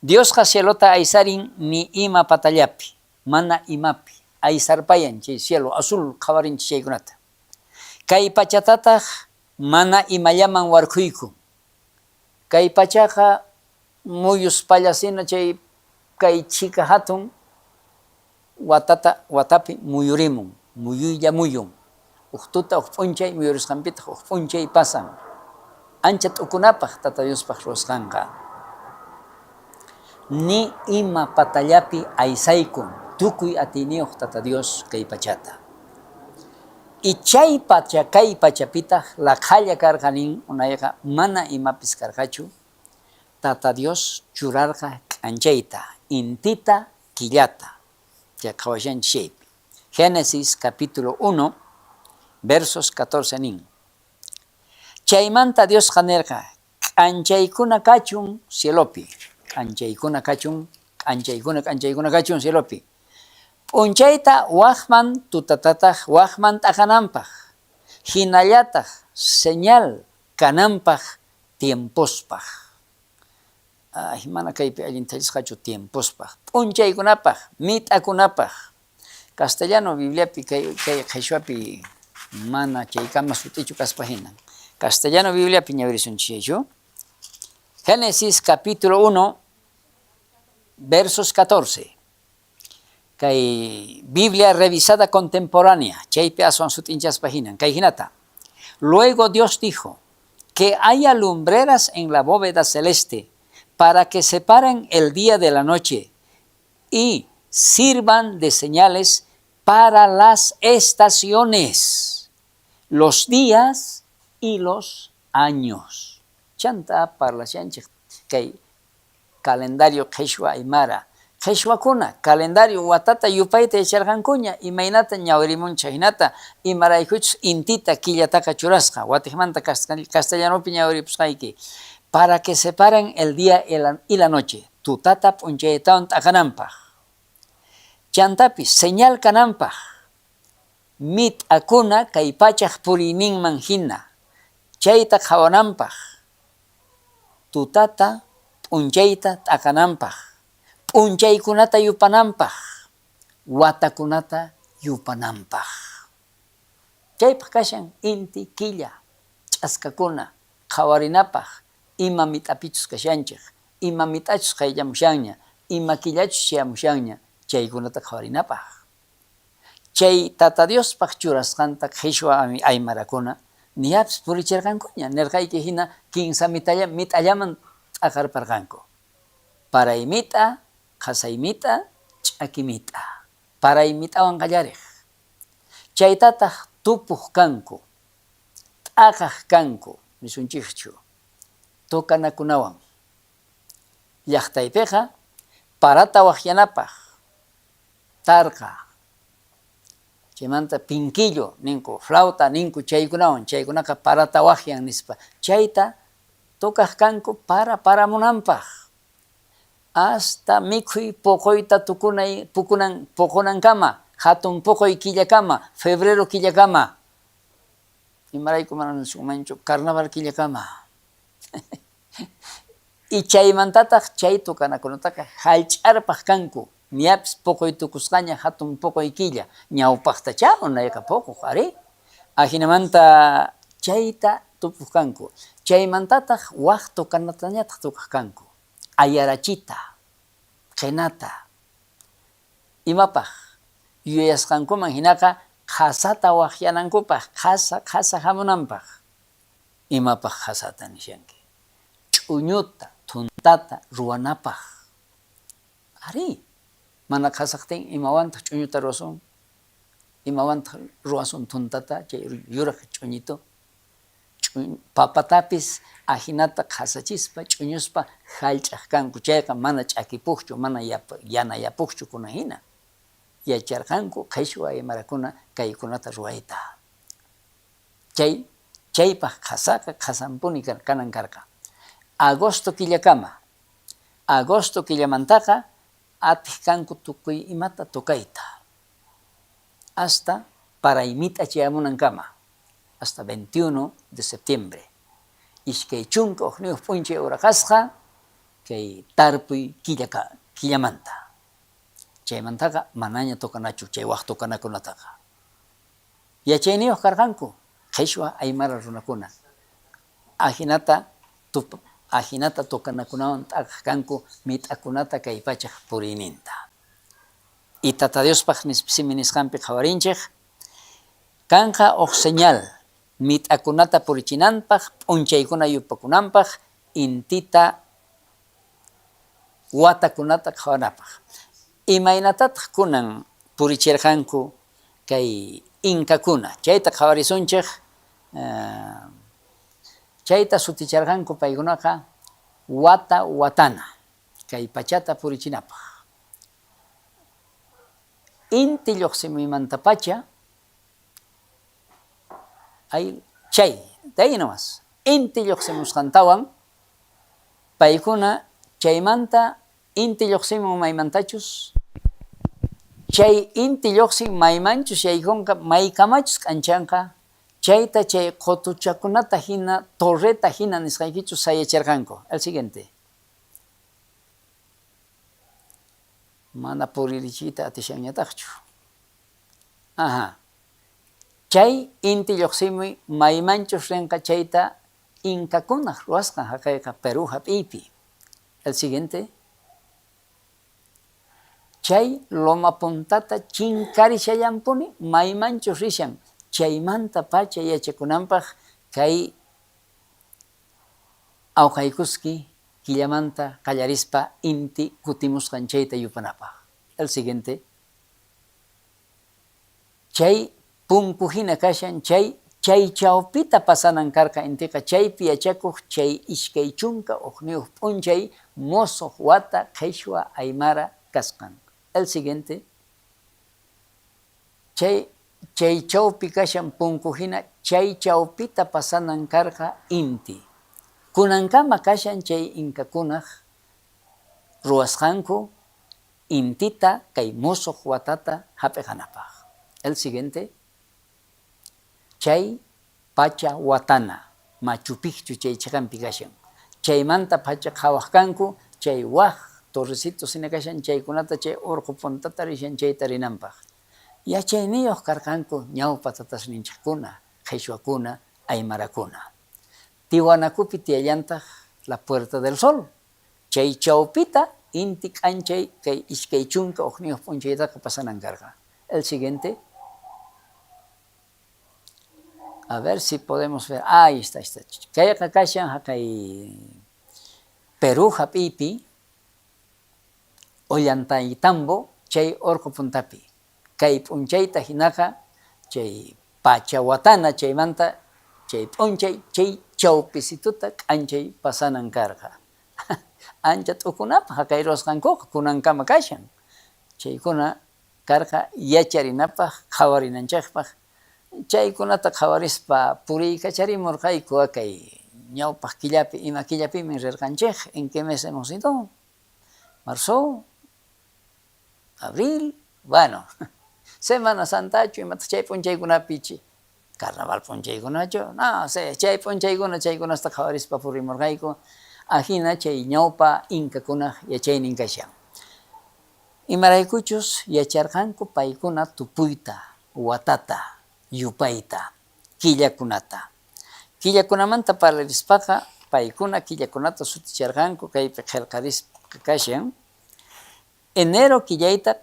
Diosqa cielota aysarin ni ima patallapi, mana imapi, aysarpayan chay cielo azul qhawarinchis chaykunata. Kay pachatataq mana imallaman warkuyku. Kay pachaqa muyus pallasina chay kay chika hatun watapi muyurimun, muyuylla muyun. Uktuta p'unchay muyurisqanpitaq p'unchay pasan. Ancha t'ukunapaq tata Diospaq ruwasqanqa. Ni ima patallapi aysaykun, tukuy atiniyuq tata Dios kay pachata. Y chay pachapitaq laqhalla karqanin unayqa mana imapis karqachu, tata Dios churarqa k'anchayta, intita, killata. Chay qhawashanchis chaypi. Génesis capítulo 1, versos 14 nin. Chaymanta Dios qanerqa, k'anchaykuna kachun cielopi. K'anchaykuna kachun cielopi. P'unchayta waqman tutatataq waqman t'aqananpaq. Hinallataq señal kananpaq tiempospaq. Ay, mana kaypi allintallisqachu tiempospaq. P'unchaykunapaq, mit'akunapaq. Castellano Bibliapi kay qhechwapi mana chaykama sutichu kaspa hinan. Castellano Bibliapi ñawirisunchis. Génesis capítulo 1, versos 14. Kay Biblia revisada contemporánea, chaypi aswan sutinchaspa hinan. Kay hinata. Luego Dios dijo, que haya lumbreras en la bóveda celeste para que separen el día de la noche y sirvan de señales para las estaciones, los días y los años. Chanta parlashanchik kay calendario qhechwa aymara. Qhechwakuna calendario watata yupayta yacharqankuña imaynata ñawirimuncha hinata imaraykuchus intita killataqa churasqa watijmanta castellanopi ñawiripusqayki para que separen el día y la noche tutata p'unchaytawan t'aqananpaq chantapis señal kananpaq mit'akuna kay pachaq puriyninman hina chayta qhawananpaq tutata p'unchayta t'akananpaq p'unchaykunata yupananpaq watakunata yupananpaq chaypaq kashan inti killa ch'askakuna qhawarinapaq ima mit'apichus kashanchik ima mit'achus qayllamushanña ima killachus shayamushanña chaykunata qhawarinapaq chay tata Diospaq churasqanta qhichwa aymarakuna niyapis purichirqankuña nirqayki hina kinsa mit'allaman t'aqarparqanku paray mit'a qasay mit'a ch'aki mit'a paray mit'awan qallariq chaytataq tupuq kanku t'aqaq kanku nisunchikchu tukanakunawan llaqtaypiqa parata waqyanapaq tarqa chaymanta pinkillo ninku flauta ninku chaykunawan chaykunaqa parata waqyan nispa chayta tukaq kanku paramunanpaq hasta mikhuy puquyta puqunankama hatun puquy killakama febrero killakama imarayku mana nishumanchu carnaval killakama y chaymantataq chay tukanakunataqa hallch'arpaq kanku niyapis puquy tukusqaña hatun puquy killa ñawpaqtacha unayqa puquq ari ahinamanta chayta tupuq kanku chaymantataq waq tukanatañataq tukaq kanku ayarachita qhinata imapaq yuyasqankuman hinaqa qasata waqyanankupaq qasa hamunanpaq imapaq qasata nishanki ch'uñuta thuntata ruwanapaq ari mana qasaqtin imawantaq ch'uñuta ruwasun imawantaq ruwasun thuntata chay yuraq ch'uñito papatapis ahinata qasachispa ch'uñuspa hallch'aq kanku chayqa mana ch'akipuqchu mana yanayapuqchu kunan hina yacharqanku qhichwa aymarakuna kaykunata ruwayta chaypaq qasaqa qasanpuni kanan karqa agosto killamantaqa atiq kanku tukuy imata tukayta hasta paray mit'a chayamunankama hasta 21 de septiembre ishkay chunka uqniyuq p'unchay uraqasqa kay tarpuy killamanta chaymantaqa manaña tukanachu chay waq tukanakunataqa yachayniyuq karqanku qhichwa aymara runakuna ahinata tukanakunawan t'aqaq kanku mit'akunata kay pachaq puriyninta y tata Diospaq simi nisqanpi qhawarinchik kanqa uq señal mit'akunata purichinanpaq p'unchaykuna yupakunanpaq intita watakunata qhawanapaq imaynatataq kunan purichirqanku kay inkakuna chayta qhawarisunchik chayta suticharqanku paykunaqa watana kay pachata purichinapaq inti lluqsimuymantapacha day nomas inti lluqsimusqantawan paykuna chaymanta inti lluqsimun maymantachus chay inti lluqsin maymanchus yaykunqa maykamachus k'anchanqa chayta chay qutuchakunata hina torreta hina nisqaykichus sayacharqanku el siguiente mana puririchiyta atishanñataqchu chay inti lluqsimuy maymanchus rinqa chayta inkakunaq ruwasqa haqayqa Perú hap'iypi el siguiente chay loma puntata chinkarishallampuni maymanchus rishan chaymanta pacha yachakunanpaq kay awqaykuski killamanta qallarispa inti kutimusqan chayta yupanapaq el siguiente chay punku hina kashan chay chawpita pasanan karqa intiqa chaypi yachakuq chay ishkay chunka uqniyuq p'unchay musuq wata qhichwa aymara kasqan el siguiente chay chawpi kashan punku hina chay chawpita pasanan karqa inti kunankama kashan chay inkakunaq ruwasqanku intita kay musuq watata hap'iqanapaq el siguiente chay pacha watana, Machu Picchu chay chikampi kashan. Chaymanta pacha qhawaq kanku, chay waq torrecito sina kashan, chaykunata chay urqu puntata rishan chayta rinanpaq. Yachayniyuq karqanku ñawpa tatasninchikkuna, qhichwakuna, aymarakuna. Tiwanakupi tiyallantaq la Puerta del Sol. Chay chawpita inti k'anchay kay iskay chunka uqniyuq p'unchaytaqa pasanan karqa. El siguiente. A ver si podemos ver. Ahí está. Kayqa kashan haqay Perú hap'iypi Ollantaytambo chay urqu puntapi. Kay p'unchayta hinaqa chay Pachawatana chaymanta chay p'unchay chay chawpisituta k'anchay pasanan karqa. Ancha t'ukunapaq haqay rurasqankuqa kunankama kashan. Chaykuna karqa yacharinapaq, qhawarinanchikpaq. Chaykunata qhawarispa puriykacharimurqayku kay ñawpaq killapi, ima killapimi rirqanchik. ¿En qué mes hemos ido? Marzo, abril, bueno, Semana Santachu imata chay p'unchaykunapichi, Carnaval p'unchaykunachu, no sé, chay p'unchaykuna chaykunasta qhawarispa purimurqayku. Ajina chay ñawpa inkakunaq yachaynin kashan. Imaraykuchus yacharqanku paykuna tupuyta, watata, yupayta, killakunata. Killakunamanta parlarispaqa paykuna killakunata suticharqanku kaypi qillqarisqa kashan. Enero killata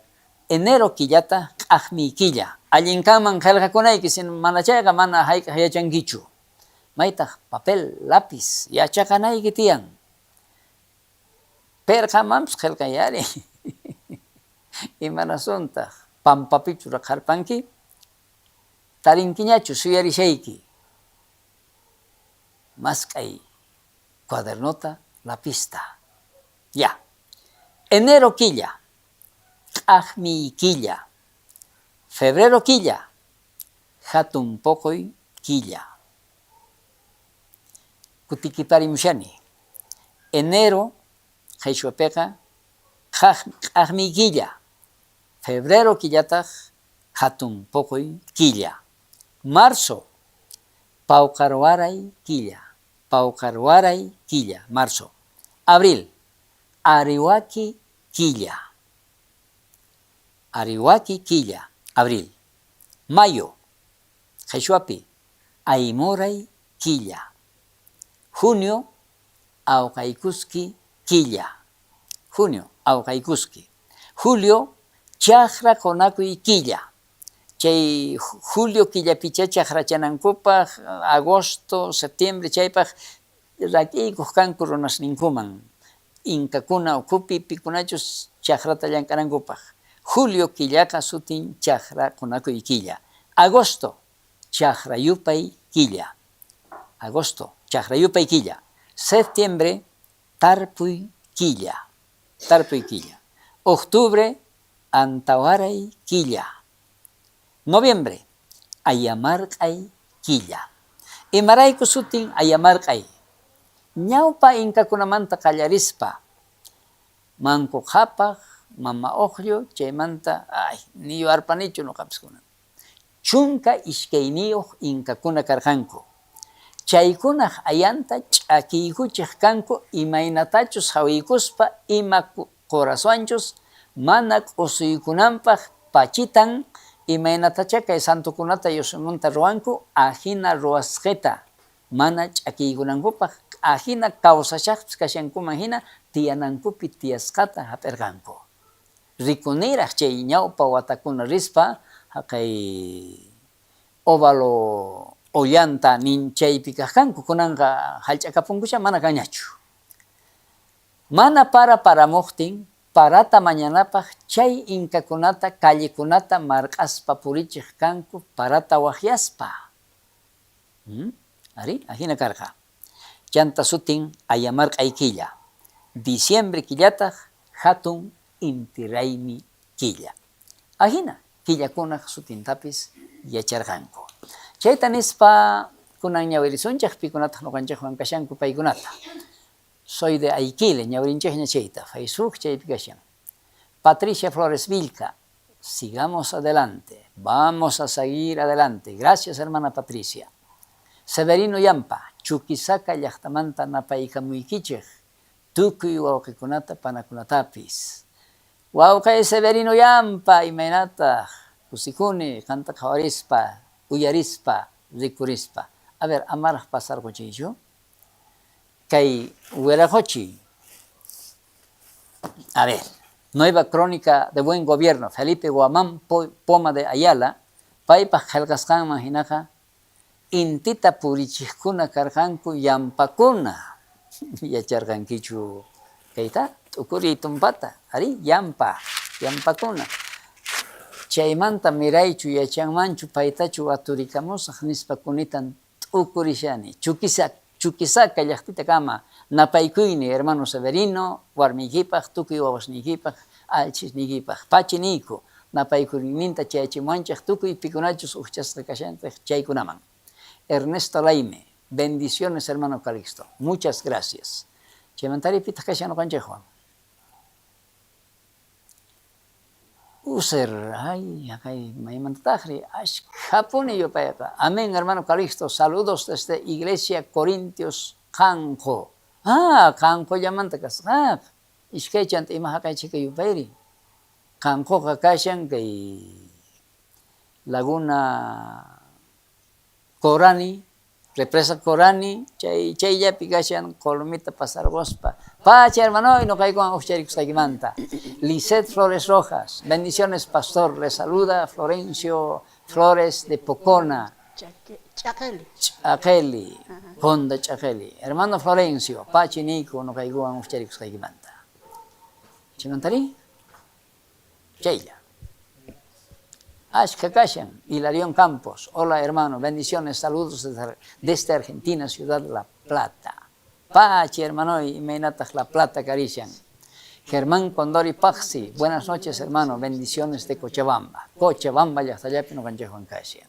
q'aqmiy killa. Allinkaman qillqakunayki sino mana chayqa mana hayk'aq yachankichu. Maytaq papel, lápiz yachaqanayki tiyan. Perqamanpas qillqayari. Imanasuntaq pampapichu riqarpanki, tarinkiñachu suyarishayki. Masqay cuadernota, lapista. Ya. Enero killa, q'aqmiy killa. Febrero killa, hatun poqoy killa. Kutikiparimushani. Enero qhichwapiqa q'aqmiy killa. Febrero killataq hatun poqoy killa. Marzo pawqarwaray killa. Pawqarwaray killa, marzo. Abril ariwaki killa. Ariwaki killa, abril. Mayo qhichwapi aymoray killa. Junio awqaykuski killa. Junio awqaykuski. Julio chaqra qonakuy killa. Chay julio killapicha chaqrachanankupaq, agosto, septiembre chaypaq rak'iykuq kanku runasninkuman. Inkakuna ukhupi pikunachus chaqrata llank'anankupaq. Julio killaqa sutin chaqra qonakuy killa. Agosto chaqra yupay killa. Agosto chaqra yupay killa. Septiembre tarpuy killa. Tarpuy killa. Octubre antawaray killa. Noviembre ayamarqay killa. Imarayku sutin ayamarqay. Ñawpa inkakunamanta qallarispa manku qhapaq, mama uqllu chaymanta ni yuarpanichu nuqapis kunan. Chunka ishkayniyuq inkakuna karqanku. Chaykunaq ayanta ch'akiykuchiq kanku imaynatachus hawiykuspa ima corazonchus mana q'usuykunanpaq pachitan imaynatacha kay santukunata Diosmunta ruwanku ajina ruwasqita mana ch'akiykunankupaq ajina kawsashaqpis kashankuman hina tiyanankupi tiyasqata hap'irqanku. Rikuniraq chay ñawpa watakuna rispa haqay óvalo ollanta nin chaypi kaq kanku kunanqa hallch'akapunkusha mana kanñachu. Mana paramuqtin parata mañanapaq chay inkakunata callekunata marq'aspa purichiq kanku parata waqyaspa. Ari ajina karqa. Chanta sutin ayamarqay killa. Diciembre killataq hatun inti raymi killa. Ajina killakunaq sutintapis yacharqanku. Chayta nispa kunan ñawirisunchik pikunataq nuqanchikwan kashanku paykunata. Soy de Aykile, ñawirinchikña chayta, Facebook chaypi kashan. Patricia Flores Vilca, sigamos adelante, vamos a seguir adelante. Gracias, hermana Patricia. Severino Yampa, Chuquisaca llaqtamanta napaykamuykichik, tukuy wawqikunata panakunatapis. Wawqay Severino Yampa, imaynataq kusikuni, kanta qawarispa, uyarispa, rikurispa. A ver, amaraq pasarquchiychu. Kay wiraquchi. A ver, nueva crónica de buen gobierno, Felipe Guamán Poma de Ayala, paypaq qillqasqanman hinaqa, intita purichiqkuna karqanku yampakuna. Yacharqankichu kayta, tukuri tumpata, ari yampakuna. Chaymanta miraychu yachanmanchu paytachu waturikamusaq nispakunitan tukurishani. Chuquisaca llaqtita kama napaykuyni hermano Severino, warmiykipaq, tukuy wawasniykipaq, alchisniykipaq, pachiniku napaykuyninta chayachimanchaq tukuy pikunachus uqchasqa kashanchaq chaykunaman. Ernesto Laime, bendiciones hermano Calixto, muchas gracias. Chaymantari pitaq kashan noqanchikwan. User, ay, akay maymantataqri, ashkapuni yupayqa. Amén, hermano Calixto, saludos desde Iglesia Corintios Canco. Canco llamanta kasqaq. Ishkaychanta ima haqaychika yupayri. Canco kashan kay Laguna Corani, represa Corani, chayllapi kashan Colomita Pasarbospa. Pacha hermano, y no caigo en Uxcharikustakimanta. Lisette Flores Rojas, bendiciones pastor, le saluda Florencio Flores de Pocona. Chakeli, Honda Chakeli. Hermano Florencio, Pachi Nico, no caigo en Uxcharikustakimanta. ¿Chimantari? Chayla. Ashka Kashan, Hilarión Campos, hola hermano, bendiciones, saludos desde Argentina, Ciudad La Plata. Pachi hermano, y meinataj La Plata Carician. Germán Condori Paxi, buenas noches hermano, bendiciones de Cochabamba. Cochabamba, Yaxtayapi, no Canchejo Casia.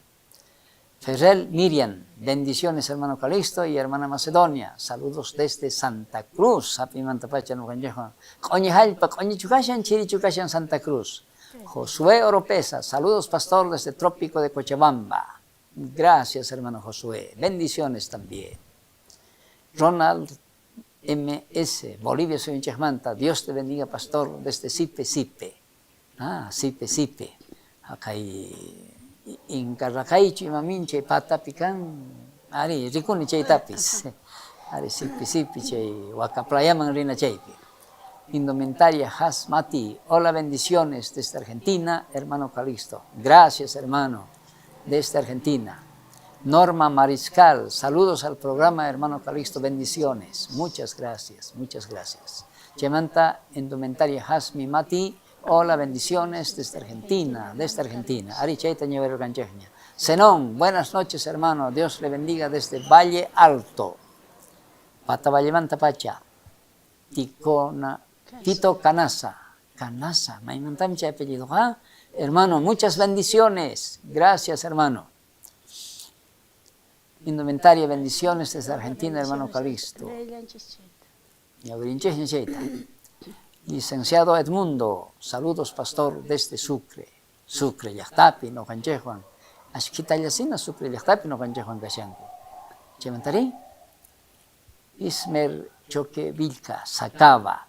Ferrell Miriam, bendiciones hermano Calixto y hermana Macedonia, saludos desde Santa Cruz, Apimanta Pacha, no Canchejo. Coñijalpa, Coñichukashan, Chirichukashan, Santa Cruz. Josué Oropesa, saludos pastor desde Trópico de Cochabamba. Gracias hermano Josué, bendiciones también. Ronald MS, Bolivia soy un Chejmanta, Dios te bendiga pastor desde Sipe. Sipe. Acay Incarracaychi maminche patapican, ari rikuni chay tapis. Ari Sipe chay Huacaplayaman rina chaypi. Indumentaria Hasmati, hola bendiciones desde Argentina, hermano Calixto. Gracias hermano, desde Argentina. Norma Mariscal, saludos al programa hermano Calixto, bendiciones. Muchas gracias. Chemanta Indumentaria Hasmi Mati, hola bendiciones desde Argentina. Ari Chaita Ñevero Canchejña. Zenón, buenas noches hermano, Dios le bendiga desde Valle Alto. Patavallemanta Pacha. Tito Canasa, Maimantam chay apellido, hermano, muchas bendiciones, gracias hermano. Indumentaria, bendiciones desde Argentina, hermano Calixto. Licenciado Edmundo, saludos pastor desde Sucre, Llaqtapi, no Canchejuan. Ashkitayasina Sucre, Llaqtapi, no Canchejuan Cashanco. Chemantari, Ismer Choque Vilca, Sacaba.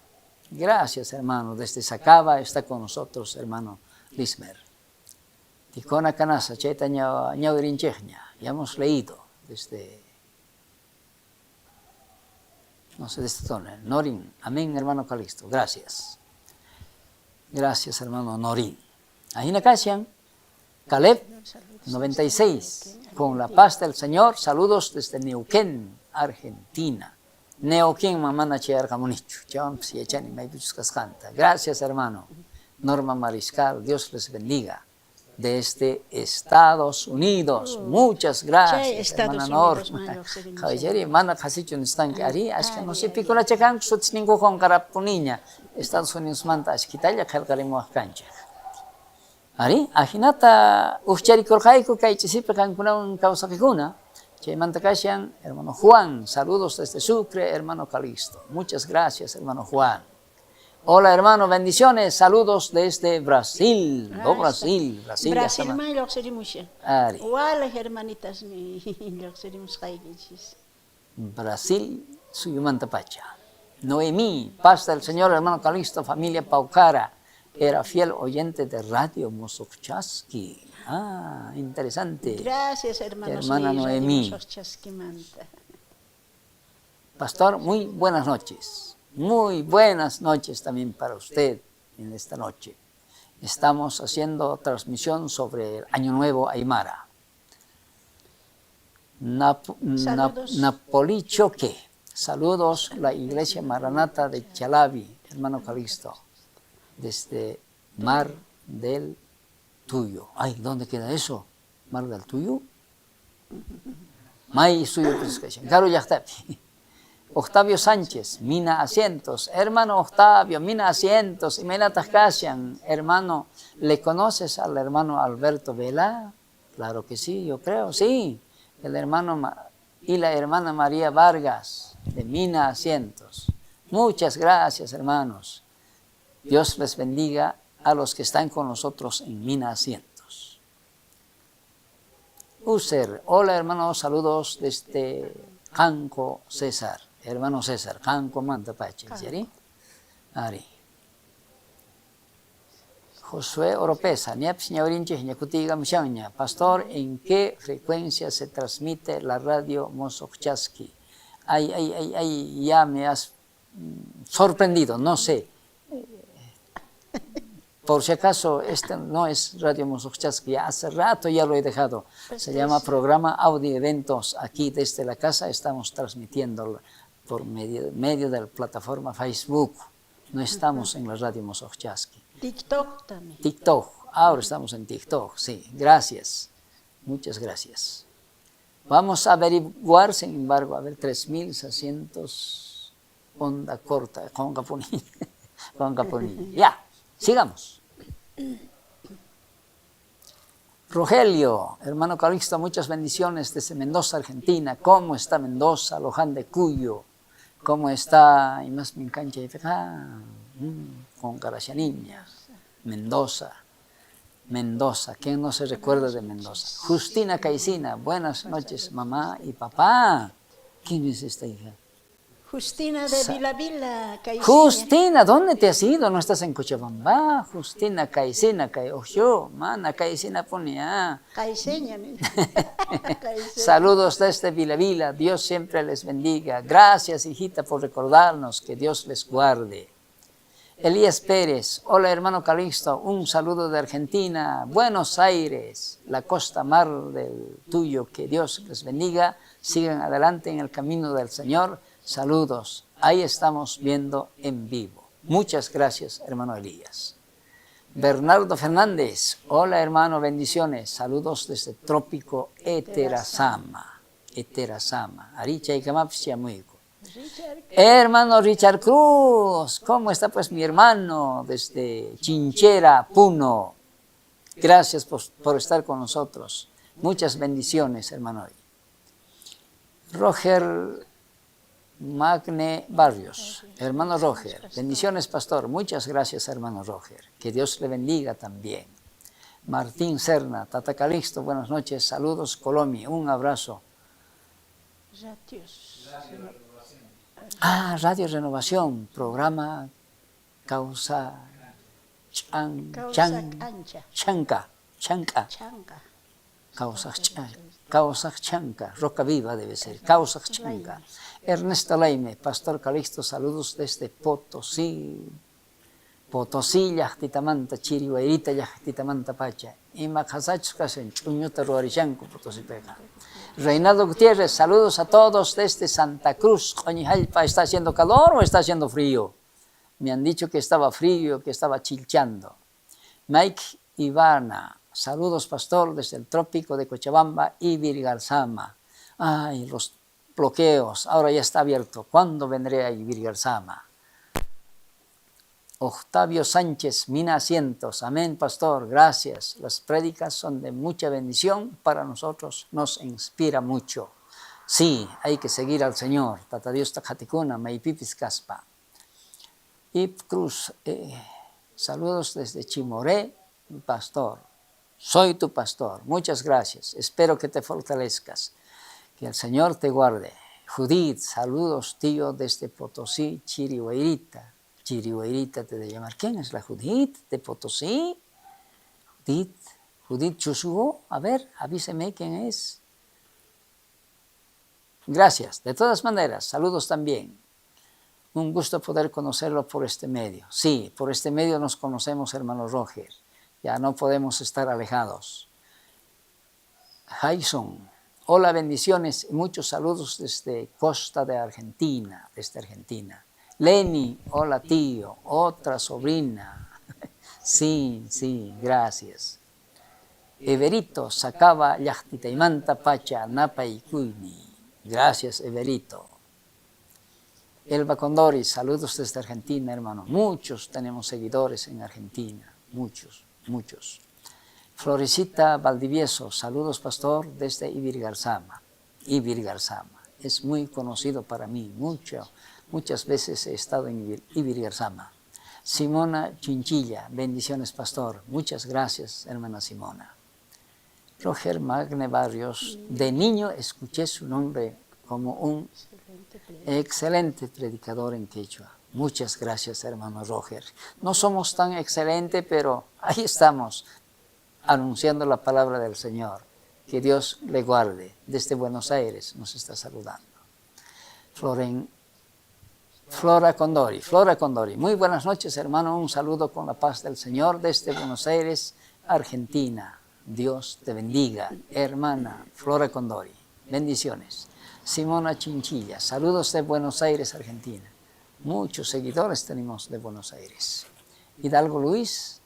Gracias, hermano. Desde Sacaba está con nosotros, hermano Lismer. Ticona Canasa, Cheta Ñaurinchejña. Ya hemos leído desde, no sé, desde dónde. Norin. Amén, hermano Calixto. Gracias. Gracias, hermano Norin. Ahí Nakashian, Caleb, 96. Con la paz del Señor, saludos desde Neuquén, Argentina. Neuquén mamana chear camunichu, champs y echani maypuchus cascanta. Gracias hermano. Norma Mariscal, Dios les bendiga. Desde Estados Unidos, muchas gracias, hermana Norma. Caballero, mana casicho no están que haría, es que no sé pico la checan, sots ninguno con carapuniña. Estados Unidos manta, es quitalla que el carimo cancha. Ari, ajinata, uchari corjaico, caichisipe cancuna un causa figuna. Chaymantacashan, hermano Juan, saludos desde Sucre, hermano Calixto. Muchas gracias, hermano Juan. Hola hermano, bendiciones, saludos desde Brasil. Brasil ya Brasil está. mai loxerimusha. Ari. Wala hermanitas mi loxerimus kaigichis. Brasil, Suyumantapacha. Noemí, paz del Señor, hermano Calixto, familia Paucara, era fiel oyente de Radio Mosochaski. Ah, interesante. Gracias, hermanos. Hermana Noemí. Pastor, muy buenas noches. Muy buenas noches también para usted en esta noche. Estamos haciendo transmisión sobre el Año Nuevo Aymara. Napoli Choque. Saludos, la Iglesia Maranata de Chalabi, hermano Calixto, desde Mar del Tuyo. Ay, ¿dónde queda eso? ¿Mar del Tuyo? May suyo prescripción. Caro Yachtapi. Octavio Sánchez, Mina Asientos. Hermano Octavio, Mina Asientos. Y Mena Tascasian, hermano. ¿Le conoces al hermano Alberto Vela? Claro que sí, yo creo, sí. El hermano y la hermana María Vargas, de Mina Asientos. Muchas gracias, hermanos. Dios les bendiga a los que están con nosotros en Mina Asientos. User, hola hermanos, saludos desde Canco César. Hermano César, Canco Mantapache, ¿sí? Ari. Josué Oropesa, Pastor, ¿en qué frecuencia se transmite la radio Mosochaski? Ay, ya me has sorprendido, no sé. Por si acaso, este no es Radio Mosochaski, hace rato ya lo he dejado. Se llama Programa Audio Eventos. Aquí desde la casa estamos transmitiendo por medio de la plataforma Facebook. No estamos en la Radio Mosochaski. TikTok también. TikTok, ahora estamos en TikTok, sí, gracias, muchas gracias. Vamos a averiguar, sin embargo, a ver, 3600 onda corta, con Caponi. Ya, sigamos. Rogelio, hermano Calixto, muchas bendiciones desde Mendoza, Argentina. ¿Cómo está Mendoza, Loján de Cuyo? ¿Cómo está? Y más me encancha con Carachaniña. Mendoza, ¿quién no se recuerda de Mendoza? Justina Caicina, buenas noches, mamá y papá. ¿Quién es esta hija? Justina de Vila, Caicina. Justina, ¿dónde te has ido? ¿No estás en Cochabamba? Justina Caicina, mana Caicina ponía. Caiceña, Saludos desde Vila, Dios siempre les bendiga. Gracias, hijita, por recordarnos, que Dios les guarde. Elías Pérez, hola hermano Calixto, un saludo de Argentina, Buenos Aires, la costa mar del Tuyo, que Dios les bendiga, sigan adelante en el camino del Señor, saludos, ahí estamos viendo en vivo. Muchas gracias hermano Elías. Bernardo Fernández, hola hermano, bendiciones, saludos desde Trópico Eterazama, Aricha y Camapsia Muico. Hermano Richard Cruz, ¿cómo está pues mi hermano desde Chinchera, Puno? Gracias por estar con nosotros. Muchas bendiciones, hermano. Roger Magne Barrios, hermano Roger, bendiciones, pastor. Muchas gracias, hermano Roger. Que Dios le bendiga también. Martín Serna, Tata Calixto, buenas noches, saludos, Colombia, un abrazo. Radio Renovación, programa Causa Chanca. Causa Chanca, Roca Viva debe ser, Causa Chanca. Ernesto Laime, Pastor Calixto, saludos desde Potosí. Potosí, Yachtitamanta, Chirihuayrita, Yachtitamanta Pacha. Y Macasachkasen, Chuñuta Ruarishanco, Potosí Pega. Reinaldo Gutiérrez, saludos a todos desde Santa Cruz, Coñijalpa. ¿Está haciendo calor o está haciendo frío? Me han dicho que estaba frío, que estaba chilchando. Mike Ivana, saludos pastor desde el trópico de Cochabamba y Virgarzama. Ay, los bloqueos, ahora ya está abierto. ¿Cuándo vendré a Virgarzama? Octavio Sánchez, Mina Asientos, amén pastor, gracias. Las prédicas son de mucha bendición para nosotros, nos inspira mucho. Sí, hay que seguir al Señor. Tata Dios Tajaticuna, Maipipis Caspa. Ip Cruz, saludos desde Chimoré, pastor. Soy tu pastor. Muchas gracias. Espero que te fortalezcas. Que el Señor te guarde. Judith, saludos, tío, desde Potosí, Chirihuayrita. Chirihuayrita te debe llamar. ¿Quién es la Judith de Potosí? Judith Chusugo. A ver, avíseme quién es. Gracias. De todas maneras, saludos también. Un gusto poder conocerlo por este medio. Sí, por este medio nos conocemos, hermano Roger. Ya no podemos estar alejados. Jason, hola, bendiciones y muchos saludos desde Costa de Argentina, desde Argentina. Lenny, hola tío, otra sobrina. Sí, gracias. Everito, sacaba yachtitaimanta pacha, napa y cuini. Gracias, Everito. Elba Condori, saludos desde Argentina, hermano. Muchos tenemos seguidores en Argentina, muchos. Florecita Valdivieso, saludos pastor desde Ibirgarzama. Es muy conocido para mí, muchas veces he estado en Ibirgarzama. Simona Chinchilla, bendiciones pastor. Muchas gracias, hermana Simona. Roger Magne Barrios, de niño escuché su nombre como un excelente predicador en quechua. Muchas gracias, hermano Roger. No somos tan excelentes, pero ahí estamos, anunciando la palabra del Señor. Que Dios le guarde. Desde Buenos Aires nos está saludando. Flora Condori. Muy buenas noches, hermano. Un saludo con la paz del Señor desde Buenos Aires, Argentina. Dios te bendiga, hermana Flora Condori. Bendiciones. Simona Chinchilla, saludos de Buenos Aires, Argentina. Muchos seguidores tenemos de Buenos Aires. Hidalgo Luis,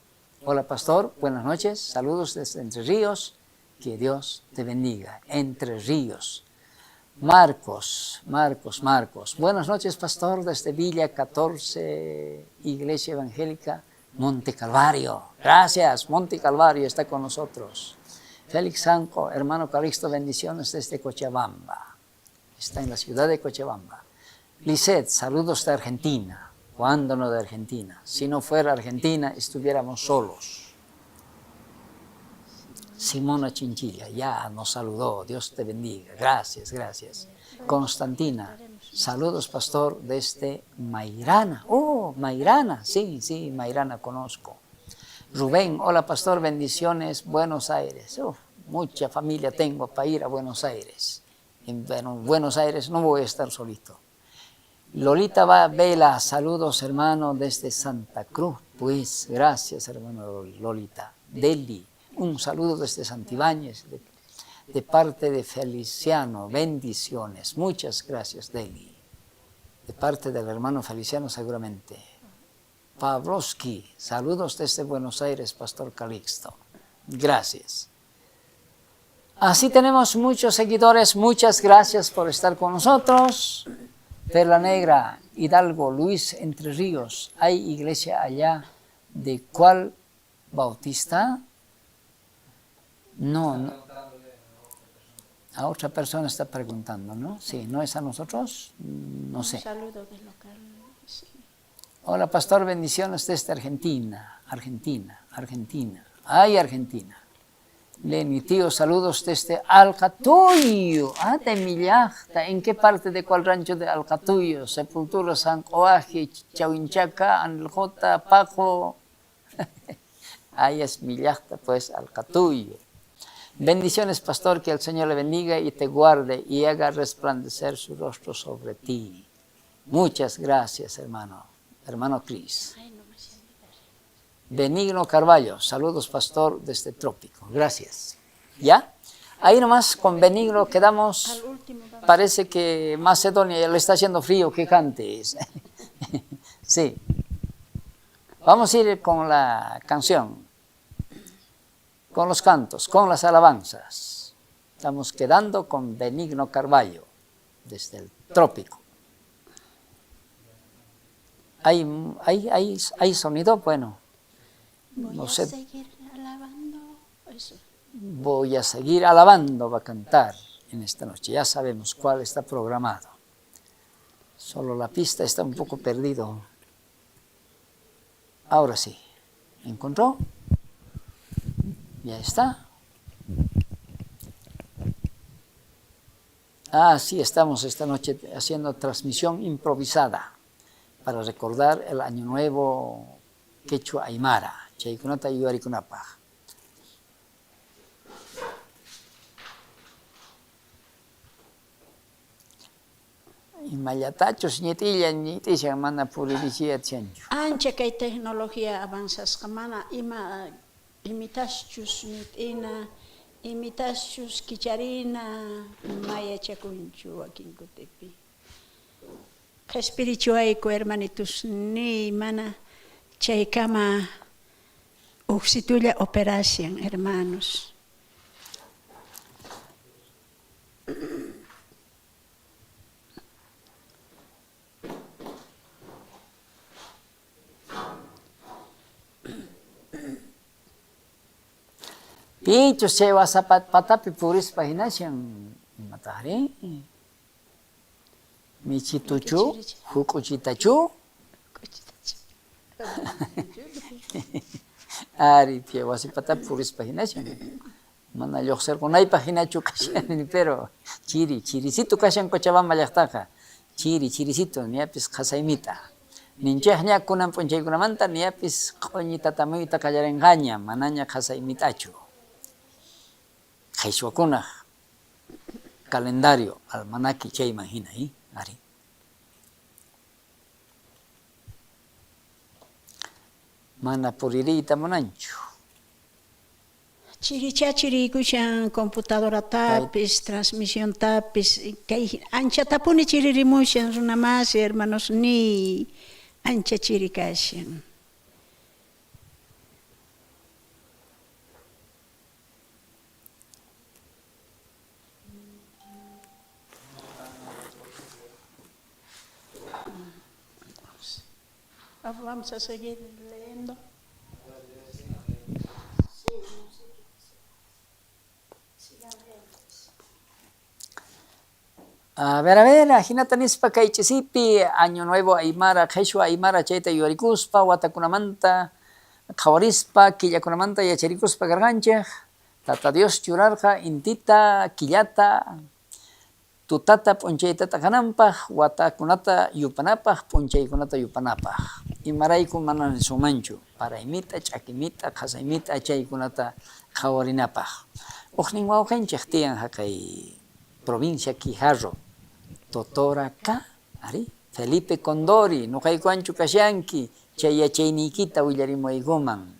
hola pastor, buenas noches. Saludos desde Entre Ríos. Que Dios te bendiga. Entre Ríos. Marcos. Buenas noches, pastor, desde Villa 14, Iglesia Evangélica, Monte Calvario. Gracias, Monte Calvario está con nosotros. Félix Sanco, hermano Calixto, bendiciones desde Cochabamba. Está en la ciudad de Cochabamba. Lisette, saludos de Argentina. ¿Cuándo no de Argentina? Si no fuera Argentina, estuviéramos solos. Simona Chinchilla, ya nos saludó, Dios te bendiga, gracias. Constantina, saludos pastor desde Mairana, Mairana, sí, Mairana conozco. Rubén, hola pastor, bendiciones, Buenos Aires, mucha familia tengo para ir a Buenos Aires, en Buenos Aires no voy a estar solito. Lolita Vela, saludos hermano desde Santa Cruz, pues gracias hermano Lolita, Delhi. Un saludo desde Santibáñez, de parte de Feliciano, bendiciones. Muchas gracias, Deli. De parte del hermano Feliciano, seguramente. Pavlovsky, saludos desde Buenos Aires, Pastor Calixto. Gracias. Así tenemos muchos seguidores. Muchas gracias por estar con nosotros. Perla Negra, Hidalgo, Luis, Entre Ríos. ¿Hay iglesia allá? ¿De cuál bautista? No. A otra persona está preguntando, ¿no? Sí, ¿no es a nosotros? No sé. Un saludo del local. Sí. Hola, pastor, bendiciones desde Argentina. Ay, Argentina. Lenny, tío, saludos desde Alcatuyo. De Millajta. ¿En qué parte de cuál rancho de Alcatuyo? Sepultura, San Coaje, Chauinchaca, Anjota, Pajo. Ahí es Millajta, pues, Alcatuyo. Bendiciones, pastor, que el Señor le bendiga y te guarde y haga resplandecer su rostro sobre ti. Muchas gracias, hermano Cris. Benigno Carballo, saludos, pastor, desde Trópico. Gracias. ¿Ya? Ahí nomás con Benigno quedamos. Parece que Macedonia ya le está haciendo frío, que cantes. Sí. Vamos a ir con la canción. Con los cantos, con las alabanzas. Estamos quedando con Benigno Carballo, desde el Trópico. ¿Hay sonido? Bueno, no sé. Seguir alabando eso. Voy a seguir alabando, va a cantar en esta noche. Ya sabemos cuál está programado. Solo la pista está un poco perdido. Ahora sí. ¿Encontró? Ya está. Sí, estamos esta noche haciendo transmisión improvisada para recordar el Año Nuevo Quechua Aymara. Chaykunata yuyarikunapaj. Imallatachus ñitilla ñitisha mana puririchiyachanchu. Ancha kay tecnología avanzasqa mana imitaschus nit'ina, imitaschus kicharina mayachakunchu wakin kutipi. Espirichuayku hermanitus ni mana chaykama uksitulla operación hermanos. Pichus chay wasapat patapi purispa hinashan imatari. Michituchu, hukuchitachu. Ari pia wasipata purispa hinashan. Mana lluqsirqunaypaq hinachu kashan, pero chirisito kashan Cochabamba llaqtaqa. Chirisito niyapis qasaymita. Ninchaq ña kunan p'unchaykunamanta niyapis q'uñi tatamuyta qallarinqaña, manaña qasaymitachu. Qhichwakunaq calendario almanaki chayman hinay, ari. Mana puririyta munanchu. Chirikushan computadora tapis, transmisión tapis, kay ancha tapuni chiririmushan runamasi hermanos ni ancha chirikashan. Vamos a seguir leyendo. A ver, ajinata nispa kaychisipi, Año Nuevo Aymara, Quechua Aymara chayta yuyarikuspa, watakunamanta, qawarispa, killakunamanta yacharikuspa karqanchik, Tata Dios churarqa intita, killata, tutata p'unchaytata kananpaq, watakunata yupanapaq, p'unchaykunata yupanapaq. Imarayku mana nisumanchu, paraymita, ch'akimita, qasaymita chaykunata qawarinapaq. Uqnin wawqinchik tiyan haqay provincia Quijarro, Totora K, ari, Felipe Condori, nuqaykuanchu kashanki, chay yachayniykita willarimuaykuman.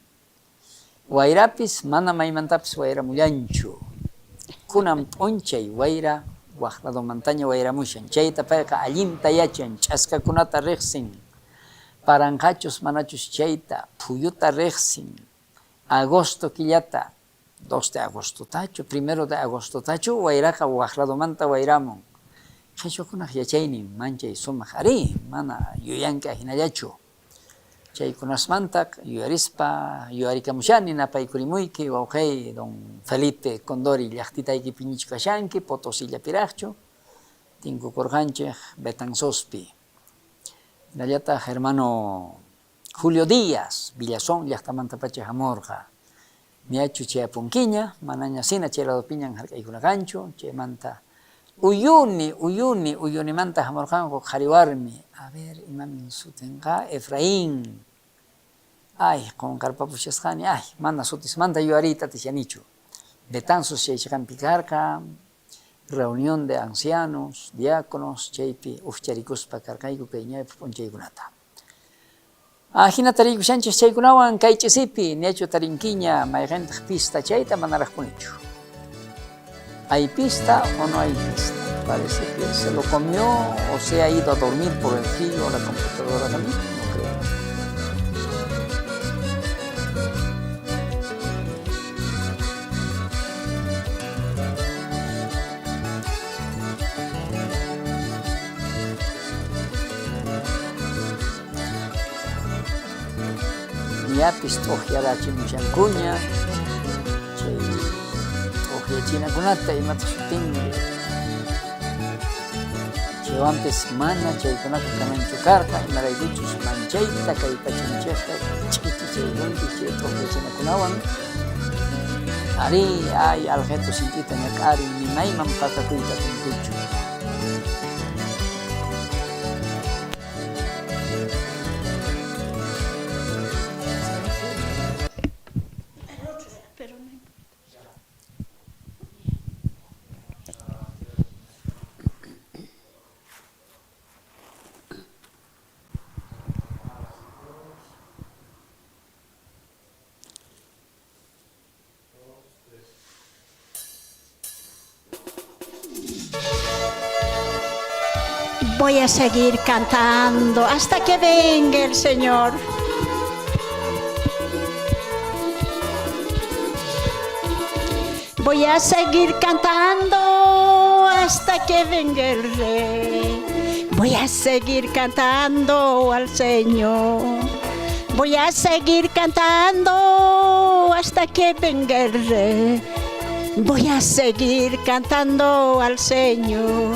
Wayrapis mana maymantapis wayramullanchu. Kunan p'unchay wayra, waqlado mantaña wayramushan. Chayta payqa allinta yachan, ch'askakunata riqsin. Paranqachus manachus chayta, phuyuta riqsin. Agosto killata, 2 de agosto tachu, 1 de agosto tachu, wayraqa waqlado manta wayramun. Qhichwakunaq yachaynin manchay sumaq ari, mana yuyanki ahinallachu. Chaykunasmanta yuyarispa, yuyarikamushani napaykurimuyki wawqay don Felipe Condori llaqtitaykipi ñichu kashanki, Potosillapiraqchu, tinkukurqanchik Betanzospi. Hinallataq hermano Julio Díaz, Villazón llaqtamanta pacha hamurqa. Niachu chayapunkiña, manaña sina chay ladopiñan hark'aykunakanchu, chaymanta uyunimanta hamurqanku qhariwarmi. A ver, imamin sutinqa, Efraín. Ay, qunqarpapushasqani, ay, mana sutismanta yuyariyta tishanichu. Betanzos chaychakampi karqa, reunión de ancianos, diáconos, chaypi uqcharikuspa karqayku kay ñawpa p'unchaykunata. Hina tarikushanchik chaykunawan kaychisipi, niachu tarinkiña mayqintaq pista chayta manaraq punichu. ¿Hay pista o no hay pista? Parece que se lo comió o se ha ido a dormir por el frío o la computadora también, no creo. Niyapis t'uqyarachi mushankuña, chay t'uqyachinakunata imata sutinmi, chay Chaywanpis mana chaykunaqa kananchu karqa imaraykuchus manchayta kay pachanchikta chaychaywanpi chay t'uqyachinakunawan ari ay alqetu sinchita ñak'ari ninayman pakakuyta atinkuchu. Voy a seguir cantando hasta que venga el Señor. Voy a seguir cantando hasta que venga el Rey. Voy a seguir cantando al Señor. Voy a seguir cantando hasta que venga el Rey. Voy a seguir cantando al Señor.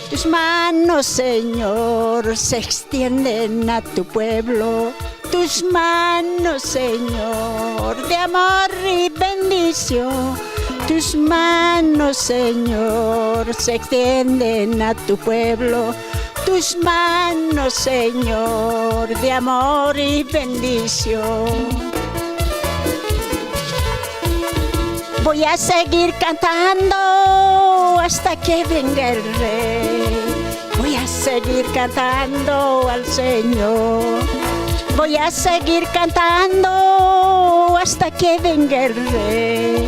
Tus manos, Señor, se extienden a tu pueblo. Tus manos, Señor, de amor y bendición. Tus manos, Señor, se extienden a tu pueblo. Tus manos, Señor, de amor y bendición. Voy a seguir cantando hasta que venga el Rey. Voy a seguir cantando al Señor. Voy a seguir cantando hasta que venga el Rey.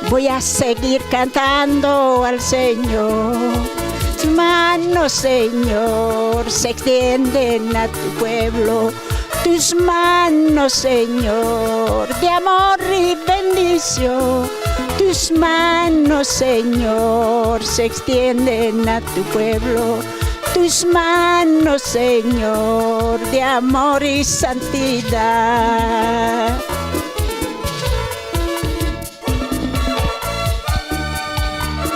Voy a seguir cantando al Señor. Tus manos, Señor, se extienden a tu pueblo. Tus manos, Señor, de amor y bendición. Tus manos, Señor, se extienden a tu pueblo. Tus manos, Señor, de amor y santidad.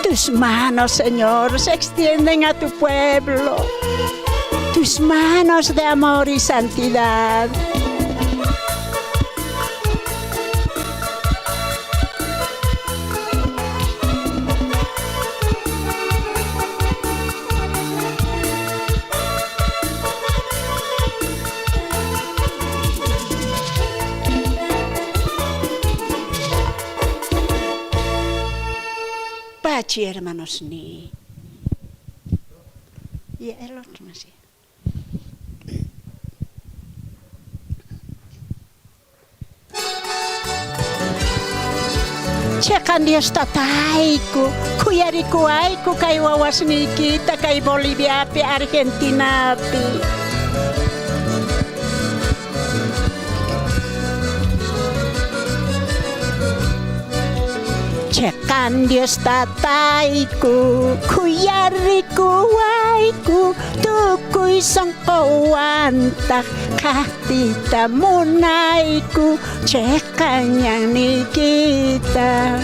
Tus manos, Señor, se extienden a tu pueblo. Tus manos de amor y santidad. Pachi, hermanos, ni. Y el otro no sé. Chekan Dios tataiku, kuyariku aiku kay wawasni kita kay Bolivia pi Argentina pi. Chekan Dios tataiku, kuyariku aiku, tukuy sangkawantak katita munaiku, cekan yang nikita.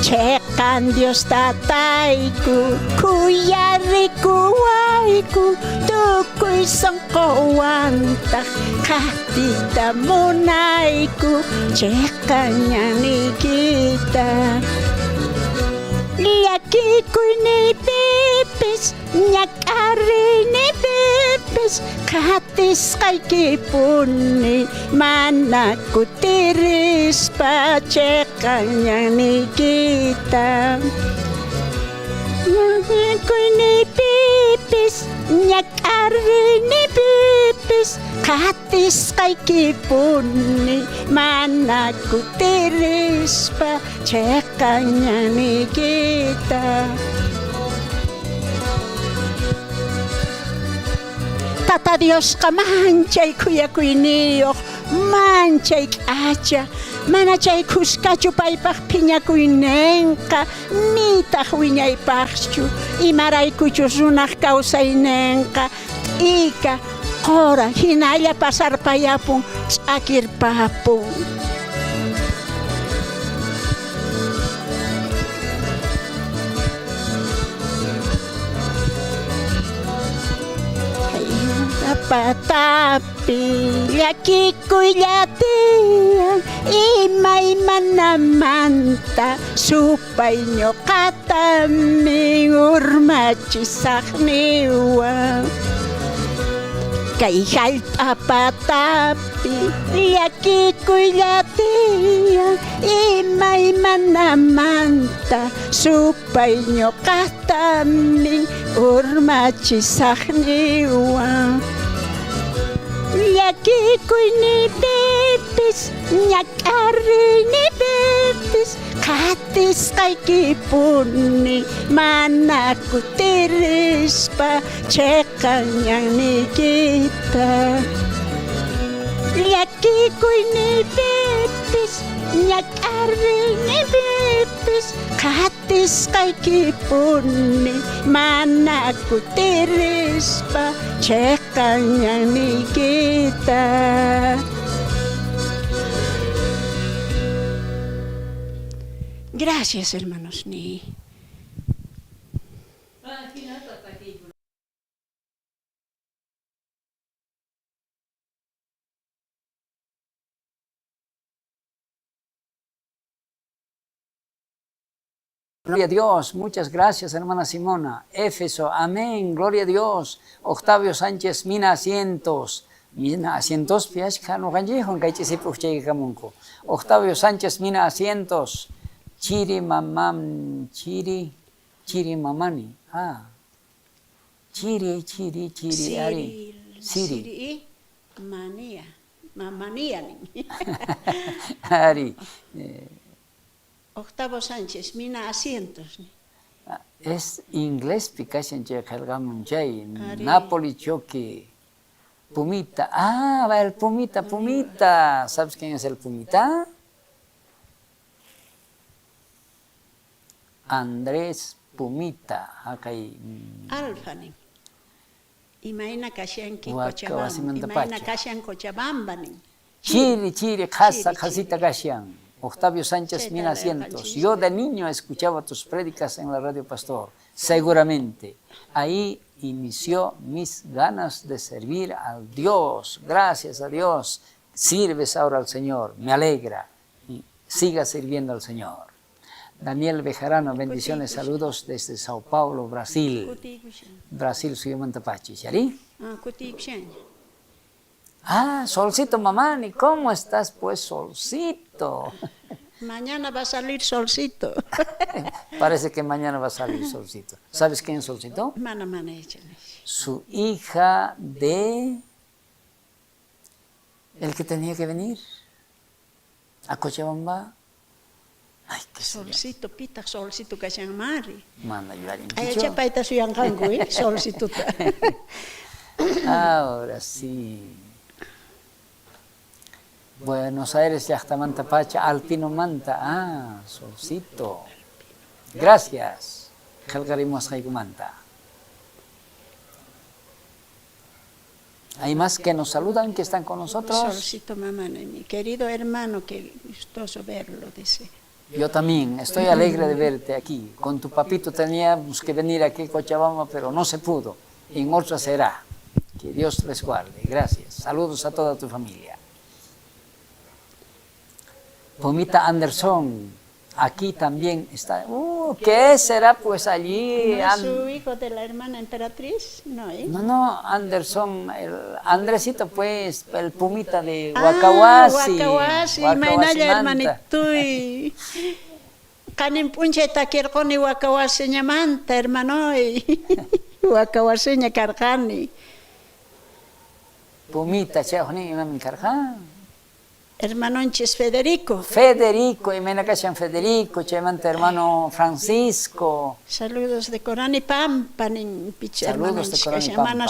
Cekan Dios tataiku, kuyariku aiku, tukuy sangkawantak katita munaiku, cekan yang nikita. Liakiku ni pipis, nyakari ni pipis, katis kay kipuni, manaku tiris pacekan yang nikita. Liakiku ni pipis, nyakari ni pipis, katis kay kipuni, manaku tiris pacekan yang nikita. Tata Dios ka manchay kuya kuiniyok, manchay kacha, manachay kuskachu paypak piña kuinenka, nitah wiñay paxchu, imaray kuchus runaq kawsaynenka, ika, qora, hinalla pasar payapun, tz'akir papun. patapi llaki kullatiyan imaymanamanta supay ñuqatami urmachisaqniwan kay hallp'apatapi llaki kullatiyan imaymanamanta supay ñuqatami urmachisaqniwan llakikuy nipipis ñak'arri nipipis qatisqaykipuni mana kutirispa chiqañan nikita llakikuy nipipis ñak'arri nipipis qatisqaykipuni mana kutirispa chiqañan nikita. Gracias, hermanos. Gloria a Dios, muchas gracias, hermana Simona. Éfeso, amén, gloria a Dios. Octavio Sánchez, mina asientos. Mina asientos, piashka no ganjejon, kamunko. Octavio Sánchez, mina asientos. Chiri mamam, chiri mamani. Ah. Chiri, ari. Siri. Mania. Mamania. Ari. Octavio Sánchez, mina asientos. Es inglés, picachen chejalgamunchay. Napoli choque. Pumita. Ah, va el Pumita. ¿Sabes quién es el Pumita? Andrés Pumita. Acá hay. Alfani. Imaina kashanki Cochabamba. Imaina kashan Cochabamba. Chiri, casita kashan. Octavio Sánchez, mina asientos. Yo de niño escuchaba tus prédicas en la radio Pastor. Seguramente. Ahí inició mis ganas de servir a Dios. Gracias a Dios. Sirves ahora al Señor. Me alegra. Y siga sirviendo al Señor. Daniel Bejarano, bendiciones, saludos desde Sao Paulo, Brasil. Brasil, Suyumantapachi. ¿Yari? Ah, Solcito Mamani, ¿cómo estás pues, Solcito? Mañana va a salir Solcito. Parece que mañana va a salir Solcito. ¿Sabes quién es Solcito? Su hija de... el que tenía que venir a Cochabamba. Ay, qué Solcito, pita Solcito Kashamari. Manda ayudar en Ay, chapaita suyangangu, Solcito. Ahora sí. Buenos Aires, Yachtamanta Pacha, Alpino Manta. Ah, Solcito. Gracias. Jalgarimos Manta. Hay más que nos saludan, que están con nosotros. Solcito mamá, mi querido hermano, qué gustoso verlo, dice. Yo también, estoy alegre de verte aquí. Con tu papito teníamos que venir aquí a Cochabamba, pero no se pudo. En otra será. Que Dios les guarde. Gracias. Saludos a toda tu familia. Pumita Anderson, aquí también está. ¿Qué será pues allí? ¿No es su hijo de la hermana emperatriz? No, ¿eh? No, Anderson, el Andresito pues, el Pumita de Huacahuasi. Huacahuasi, mainaya hermanito. Kanin punche takirkoni Huacahuasi ñamanta, hermano. Huacahuasi ñakarkani. Pumita, chehoni, imam karkan. Hermanonches Federico. Federico, y menacachan Federico, chemanta hermano Francisco. Saludos de Corani Pampa, saludos de Corani Pampa.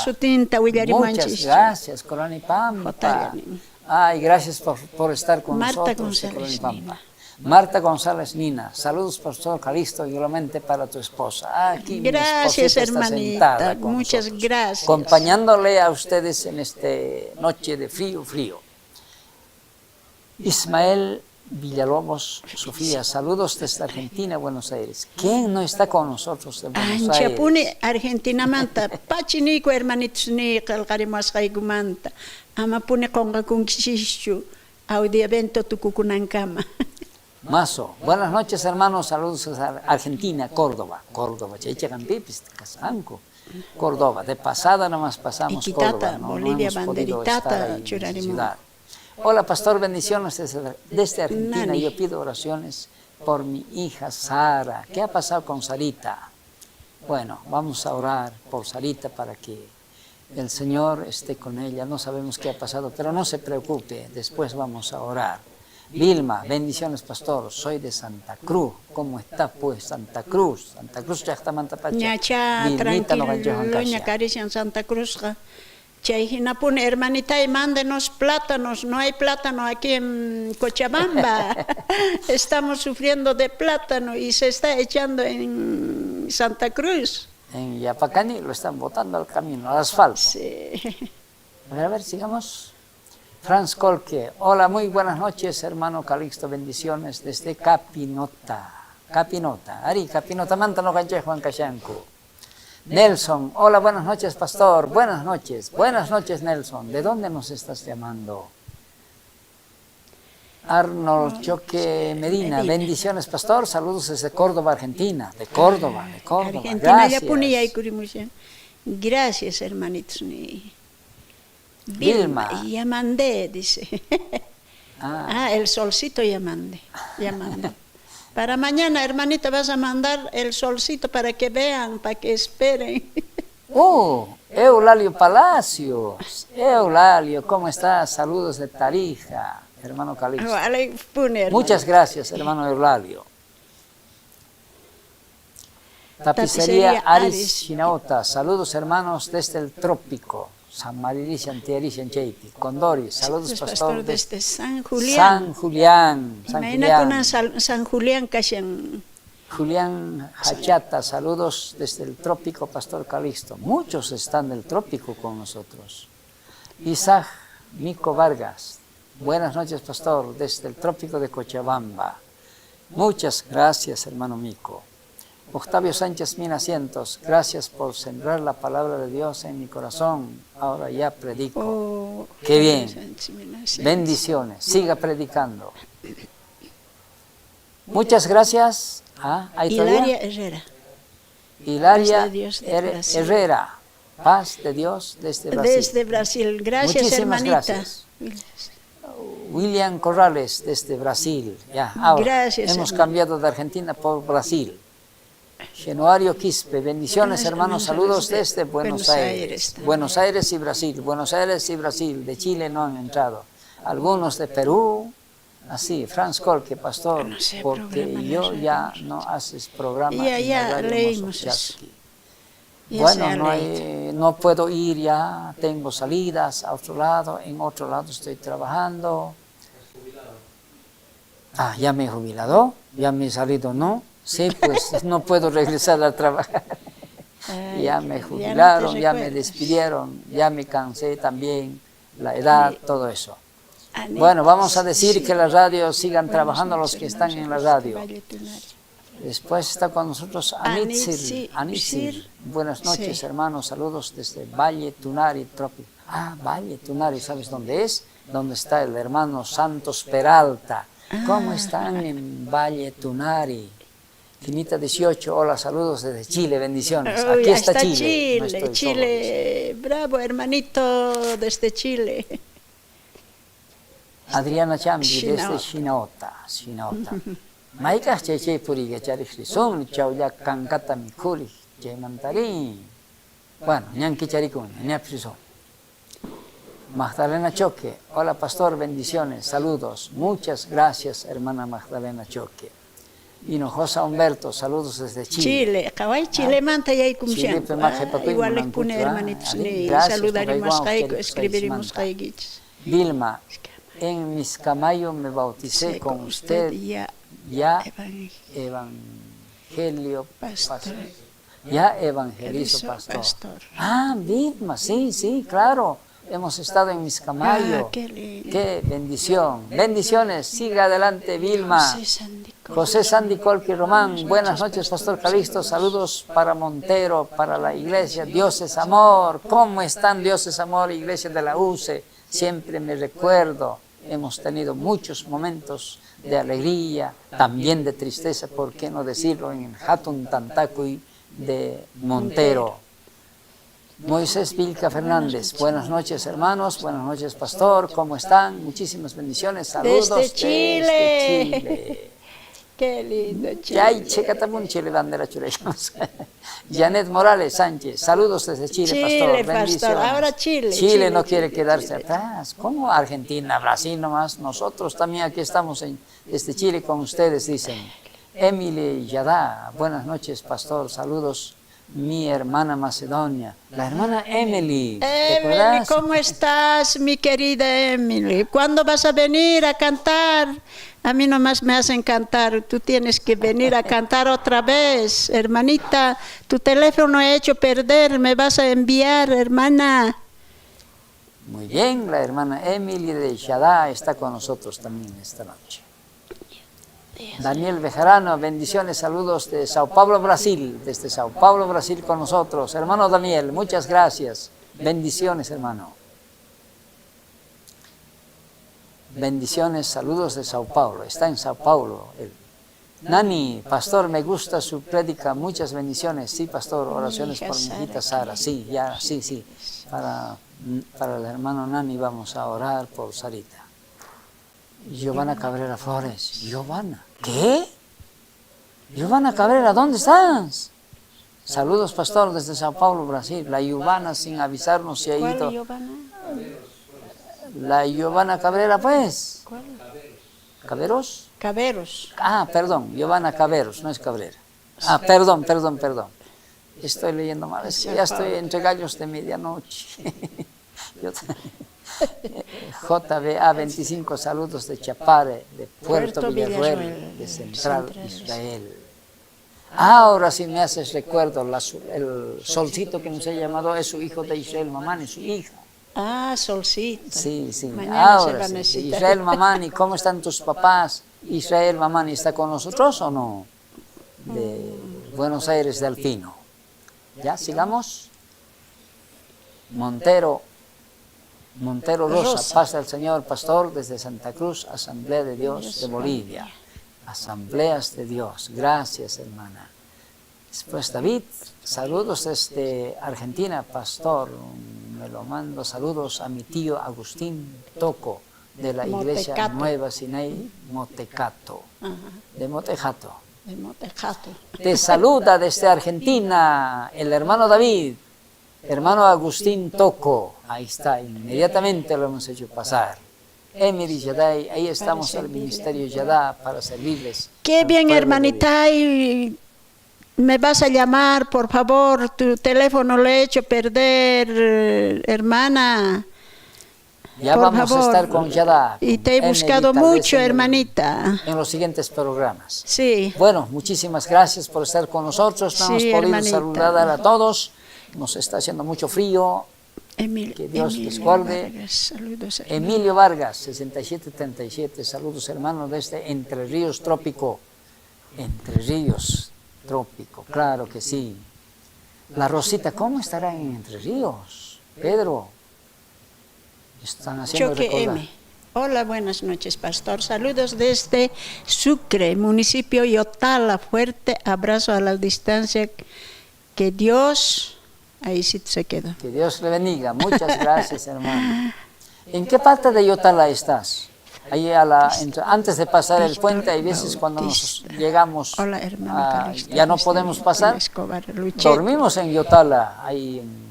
Muchas gracias, Corani Pampa. Ay, gracias por estar con nosotros, Corani Pampa. Marta González Nina, saludos Pastor Calixto, igualmente para tu esposa. Aquí gracias, hermanita, muchas nosotros, gracias. Acompañándole a ustedes en esta noche de frío. Ismael Villalobos, Sofía, saludos desde Argentina, Buenos Aires. ¿Quién no está con nosotros de Buenos Aires? Anchapuni Argentina manta, pachinico hermanitos ni calcarimas manta, amapuni conga kunkishishu, audiavento tucucunancama. Mazo, buenas noches hermanos, saludos a Argentina, Córdoba, Checha Campipis, Casanco, Córdoba, de pasada nomás pasamos Iquitata, Córdoba, no Bolivia, hemos podido banderitata, estar ahí en esa churarimo. ciudad. Hola pastor, bendiciones desde Argentina. Nani. Yo pido oraciones por mi hija Sara. ¿Qué ha pasado con Sarita? Bueno, vamos a orar por Sarita para que el Señor esté con ella. No sabemos qué ha pasado, pero no se preocupe, después vamos a orar. Vilma, bendiciones pastor, soy de Santa Cruz. ¿Cómo está pues Santa Cruz? Santa Cruz ya está Mantapacha. Ñacha, Vilmita no tranquilo, gancho ña caricia en Santa Cruz. Chayhinapun, hermanita, y mándenos plátanos. No hay plátano aquí en Cochabamba. Estamos sufriendo de plátano y se está echando en Santa Cruz. En Yapacani lo están botando al camino, al asfalto. Sí. A ver, sigamos. Franz Kolke, hola, muy buenas noches, hermano Calixto, bendiciones desde Capinota. Ari, Capinota, Manta no ganche Juan Cashanco. Nelson, hola, buenas noches, pastor. Buenas noches Nelson. ¿De dónde nos estás llamando? Arnold Choque Medina, bendiciones, pastor. Saludos desde Córdoba, Argentina. De Córdoba. Argentina, ya ponía ahí, Gracias. Curimusian. Gracias, hermanitos. Vilma. Ya mandé, dice. El solcito ya mandé. Para mañana, hermanita, vas a mandar el solcito para que vean, para que esperen. Eulalio Palacios. Eulalio, ¿cómo estás? Saludos de Tarija, hermano Calixto. Muchas gracias, hermano Eulalio. Tapicería Aris Chinaota. Saludos, hermanos, desde el trópico. San Marilis, Antiaris, Ancheipi. Condori, saludos, pastor. Desde San Julián. Imagina San Julián, Cashan. Julián Hachata, saludos desde el trópico, pastor Calixto. Muchos están del trópico con nosotros. Isaac Mico Vargas, buenas noches, pastor, desde el trópico de Cochabamba. Muchas gracias, hermano Mico. Octavio Sánchez Minacientos, gracias por sembrar la palabra de Dios en mi corazón. Ahora ya predico. Qué bien. Bendiciones. Siga predicando. Muchas gracias. Hilaria Herrera. Hilaria Dios Herrera. Paz de Dios desde Brasil. Desde Brasil. Gracias, muchísimas hermanita. Gracias. William Corrales desde Brasil. Ya, ahora Gracias, hemos hermano. cambiado de Argentina por Brasil. Genuario Quispe, bendiciones hermanos, saludos desde Buenos Aires. Buenos Aires y Brasil, de Chile no han entrado. Algunos de Perú, así, Franz Kolke, pastor, No sé, porque programa yo de ya radio. no haces programa. Ya, en ya, la radio leímos Mosochaski. eso. Ya Bueno, se ha no puedo ir ya, tengo salidas a otro lado, en otro lado estoy trabajando. Ya me he jubilado, ya me he salido, ¿no? Sí, pues no puedo regresar a trabajar. Ya me jubilaron, ya me despidieron, ya me cansé también, la edad, todo eso. Bueno, vamos a decir que la radio sigan trabajando los que están en la radio. Después está con nosotros Anitzil. Buenas noches, Sí. hermanos, saludos desde Valle Tunari, Trópico. Valle Tunari, ¿sabes dónde es? Donde está el hermano Santos Peralta. ¿Cómo están en Valle Tunari? Quinita 18, hola, saludos desde Chile, bendiciones. Aquí está Chile. No estoy Chile, bravo, hermanito, desde Chile. Adriana Chambi, desde Shinaota. Maikas cheche puri charikri son chauya kankata mikuri che mantari. Bueno, ñanki charikun, ñapsiso. Magdalena Choque, hola pastor, bendiciones, saludos. Muchas gracias, hermana Magdalena Choque. Hinojosa Humberto, saludos desde Chile. Chile, kawai Chile manta ya Chile, igual les pone hermanitos ni saludaremos escribiremos kaigich. Vilma, en Miscamayo me bauticé con usted. Ya evangelio pastor. Ya evangelizo pastor. Vilma, sí, claro. hemos estado en Miscamayo. Ah, qué lindo. Qué bendición. Bendiciones. Siga adelante, Vilma. José Sandy Colqui Román. Buenas noches, Pastor Calixto. Saludos para Montero, para la iglesia. Dios es amor. ¿Cómo están Dios es amor, iglesia de la UCE? Siempre me recuerdo. Hemos tenido muchos momentos de alegría, también de tristeza, ¿por qué no decirlo? En Hatun Tantacuy de Montero. Moisés Vilca Fernández, buenas noches hermanos, buenas noches pastor, ¿cómo están? Muchísimas bendiciones, saludos Desde Chile. desde Chile. Qué lindo, Chile. Yay, Checatamun, Chile, bandera chureyamos. Janet Morales Sánchez, saludos desde Chile, Chile, pastor, pastor, bendiciones. ahora Chile. Chile no quiere quedarse atrás, ¿cómo Argentina, Brasil nomás? Nosotros también aquí estamos desde Chile con ustedes, dicen. Emily Yadá, buenas noches, pastor, saludos. Mi hermana Macedonia, la hermana Emily. ¿Te Emily, acuerdas? ¿cómo estás, mi querida Emily? ¿Cuándo vas a venir a cantar? A mí nomás me hacen cantar, tú tienes que venir a cantar otra vez, hermanita. Tu teléfono he hecho perder, me vas a enviar, hermana. Muy bien, la hermana Emily de Yadá está con nosotros también esta noche. Daniel Bejarano, bendiciones, saludos de Sao Paulo, Brasil, desde Sao Paulo, Brasil con nosotros. Hermano Daniel, muchas gracias. Bendiciones, hermano. Bendiciones, saludos de Sao Paulo. Está en Sao Paulo. Nani, pastor, me gusta su prédica. Muchas bendiciones. Sí, pastor, oraciones por mi hijita Sara. Sí, ya, sí. Para el hermano Nani vamos a orar por Sarita. Giovanna Cabrera Flores. Giovanna. ¿Qué? Giovanna Cabrera, ¿dónde estás? Saludos, pastor, desde Sao Paulo, Brasil. La Giovanna, sin avisarnos, se ha ¿Cuál, ido. Giovanna? La Giovanna Cabrera, pues. ¿Cuál? ¿Caberos? Caberos. Ah, perdón, Giovanna Caberos, no es Cabrera. Ah, perdón. Estoy leyendo mal, es que ya estoy entre gallos de medianoche. JBA 25, saludos de Chapare, de Puerto Villarruel, de Central Israel. Ahora sí me haces recuerdo, el solcito que nos ha llamado es su hijo de Israel Mamani, su hija. Ah, solcito. Sí, Mañana se va ahora a sí. necesitar. Israel Mamani, ¿cómo están tus papás? Israel Mamani, ¿está con nosotros o no? De Buenos Aires de Alpino. ¿Ya? ¿Sigamos? Montero Rosa, paz al Señor, pastor, desde Santa Cruz, Asamblea de Dios de Bolivia. Asambleas de Dios, gracias hermana. Después David, saludos desde Argentina, pastor, me lo mando, saludos a mi tío Agustín Toco, de la Iglesia Motecato. Nueva Sinai, Motecato, Ajá, de Motejato. de Motejato. Te saluda desde Argentina el hermano David, hermano Agustín Toco, ahí está, inmediatamente lo hemos hecho pasar. Emily Yadai, ahí estamos al Ministerio Yadá para servirles. Qué al bien, pueblo de hermanita, y me vas a llamar, por favor, tu teléfono lo he hecho perder, hermana. Ya por vamos favor. a estar con Yadá. Y con te he Emily, buscado tal vez mucho, en hermanita. en los siguientes programas. Sí, Bueno, muchísimas gracias por estar con nosotros. No Sí, hemos podido hermanita. saludar a todos. Nos está haciendo mucho frío. Emil, Que Dios les Emilio guarde. Vargas, saludos, hermana. Emilio Vargas, 6737. Saludos, hermanos, desde Entre Ríos Trópico. Entre Ríos Trópico, claro que sí. La Rosita, ¿cómo estará en Entre Ríos? Pedro. Están haciendo Choque recordar. M. Hola, buenas noches, pastor. Saludos desde Sucre, municipio Yotala. Fuerte abrazo a la distancia. Que Dios, ahí sí se quedó. Que Dios le bendiga. Muchas gracias, hermano. ¿En qué parte de Yotala estás? Ahí antes de pasar el puente, hay veces cuando nos llegamos, Hola, hermano Calixto. ya no podemos pasar. Escobar, Luchete. Dormimos en Yotala, ahí en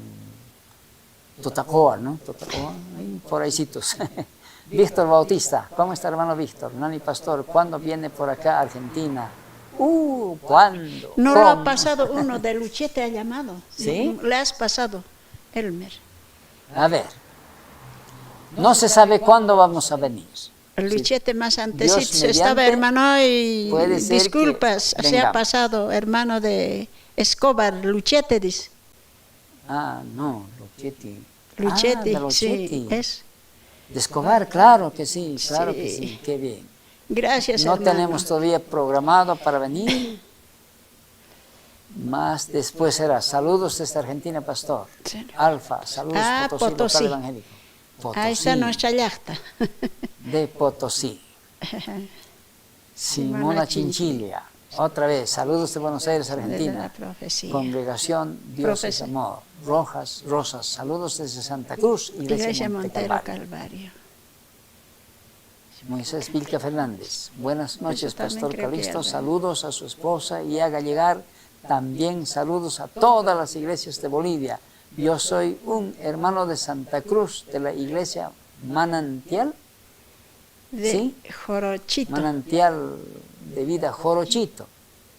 Totacoa, ¿no? Totacoa, ahí por ahícitos. Víctor Bautista, ¿cómo está hermano Víctor? Nani Pastor, ¿cuándo viene por acá a Argentina? ¿Cuándo? No lo ha ¿Cómo? pasado uno, de Luchete ha llamado. ¿Sí? Le has pasado, Elmer. A ver, no se sabe cuándo vamos a venir. El Luchete más Dios antesito estaba, mediante, hermano, y puede ser que disculpas, se ha vengamos. pasado, hermano de Escobar, Luchete, dice. Ah, no, Luchetti. Luchetti, de Luchetti. sí, es. De Escobar, claro que sí, claro que Sí. sí, qué bien. Gracias, No hermano. tenemos todavía programado para venir, más después será. Saludos desde Argentina, pastor. Sí. Alfa, saludos, Ah, Potosí, Potosí. local evangélico. Ahí está nuestra yachta. De Potosí. Simona Chinchilla, otra vez, saludos de Buenos Aires, Desde la Argentina. profecía. Congregación Dios es Profecía. Amor. Rosas, saludos desde Santa Cruz, Iglesia Monte Montero Calvario. Calvario. Moisés Vilca Fernández, buenas noches, Eso también Pastor creo que Calixto, habla. saludos a su esposa y haga llegar también saludos a todas las iglesias de Bolivia. Yo soy un hermano de Santa Cruz, de la iglesia Manantial, De ¿sí? Jorochito. Manantial de vida Jorochito.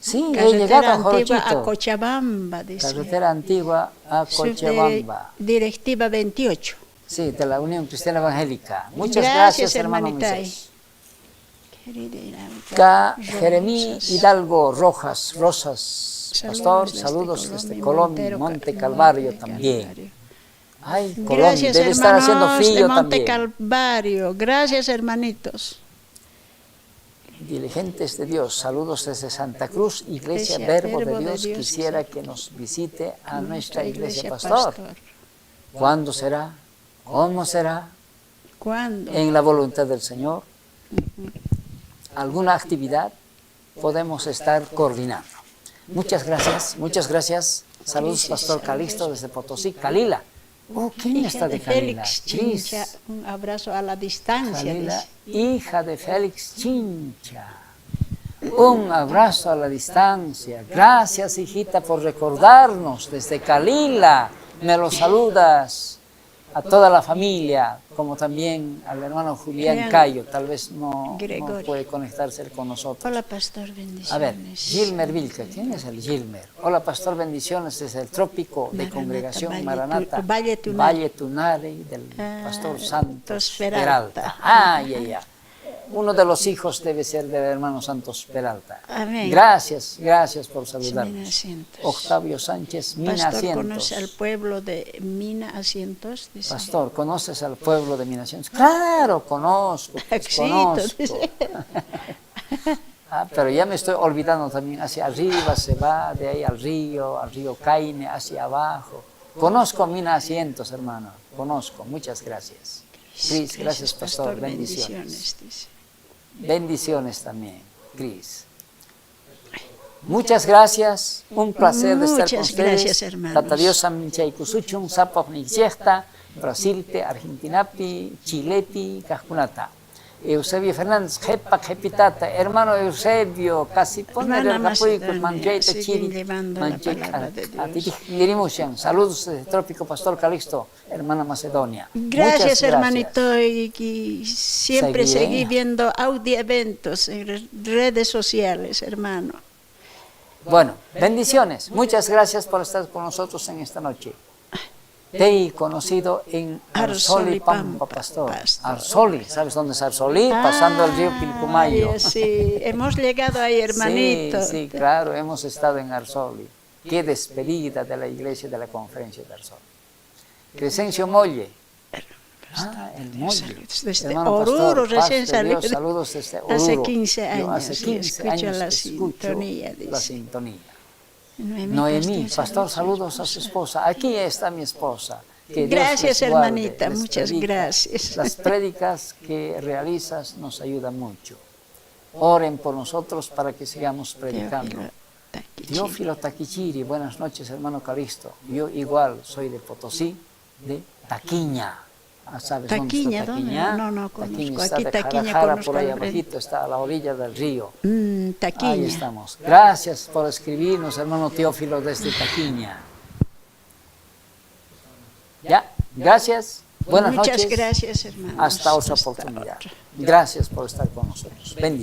Sí, he llegado Carretera a antigua a Jorochito. Cochabamba, dice. Carretera antigua a Cochabamba. Directiva 28. Sí, de la Unión Cristiana Evangélica. Muchas Gracias, gracias, hermano hermanita. Moisés. Querida K. Rosas. Jeremí Hidalgo Rosas, pastor, desde saludos desde Colombia, Colombia, Monte Calvario también. Calvario. Ay, Colombia, Gracias, debe estar haciendo hermanos frío de Monte también. Calvario. Gracias, hermanitos. Diligentes de Dios, saludos desde Santa Cruz, Iglesia Iglesia Verbo de Dios. Quisiera que nos visite a nuestra iglesia, pastor. ¿Cuándo será? ¿Cómo será? ¿Cuándo? En la voluntad del Señor. Alguna actividad podemos estar coordinando. Muchas gracias. Saludos, Pastor Calixto desde Potosí. Calila. Oh, ¿quién Hija está de de Calila? Félix Cris. Chincha, un abrazo a la distancia. Calila, dice. hija de Félix Chincha. Un abrazo a la distancia. Gracias, hijita, por recordarnos desde Calila. Me lo saludas a toda la familia, como también al hermano Julián Cayo. Tal vez no puede conectarse con nosotros. Hola, pastor, bendiciones. A ver, Gilmer Vilca, ¿quién es el Gilmer? Hola, pastor, bendiciones desde el trópico de Maranata, Congregación Maranata, Valle Tunare. Valle Tunare, del pastor Santos Peralta. Peralta. Ah, ya. Uno de los hijos debe ser del hermano Santos Peralta. Amén. Gracias por Mina saludarnos. Asientos. Octavio Sánchez, Mina Pastor, Asientos. ¿conoce al pueblo de Mina Asientos? Dice. Pastor, ¿conoces al pueblo de Mina Asientos? Claro, conozco. Éxitos, dice. Pero ya me estoy olvidando también, hacia arriba se va, de ahí al río Caine, hacia abajo. Conozco Mina Asientos, hermano, conozco, muchas gracias. Cris, gracias, pastor, bendiciones. Dice. Bendiciones también, Cris. Muchas gracias, un placer de estar con Muchas ustedes. gracias, hermanos. Tata Diosa Minchaykusuchun, Sapov Nixiesta, Brasilte, Argentinapi, Chilepi, Cajunata. Eusebio Fernández, Jepitata, hermano Eusebio, casi poner el Hermana capuico, Macedonia, manchaita siguen chiri, llevando la palabra de Dios. saludos desde Trópico Pastor Calixto, hermana Macedonia. Gracias, Muchas hermanito, y siempre Seguiré. seguí viendo eventos en redes sociales, hermano. Bueno, bendiciones, muchas gracias por estar con nosotros en esta noche. Te he conocido en Arsoli, Pampa, pastor. Arsoli, ¿sabes dónde es Arsoli? Pasando el río Pilcomayo. Sí, hemos llegado ahí, hermanito. Sí, claro, hemos estado en Arsoli. Qué despedida de la iglesia de la conferencia de Arsoli. Crescencio Molle. El Molle. Desde Hermano Oruro, pastor, paz recién de salió. Dios, saludos desde Oruro. Hace 15 años. Yo hace 15 escucho años la que escucho sintonía, la dice. sintonía. Noemí, pastor, saludos a su esposa. Aquí está mi esposa. Que Dios Gracias, les guarde, hermanita, les muchas predica. gracias. Las prédicas que realizas nos ayudan mucho. Oren por nosotros para que sigamos predicando. Teófilo Taquichiri, buenas noches, hermano Calixto. Yo igual soy de Potosí, de Taquiña. ¿Sabes Taquiña, dónde está Taquiña? no conozco. Taquiña está Aquí de Taquiña Jarajara, conozco por ahí al frente. abajito, está a la orilla del río. Taquiña. Ahí estamos. Gracias por escribirnos, hermano Teófilo, desde Taquiña. Ya, gracias. Buenas Muchas noches. gracias, hermanos. Hasta otra oportunidad. Gracias por estar con nosotros. Bendiciones.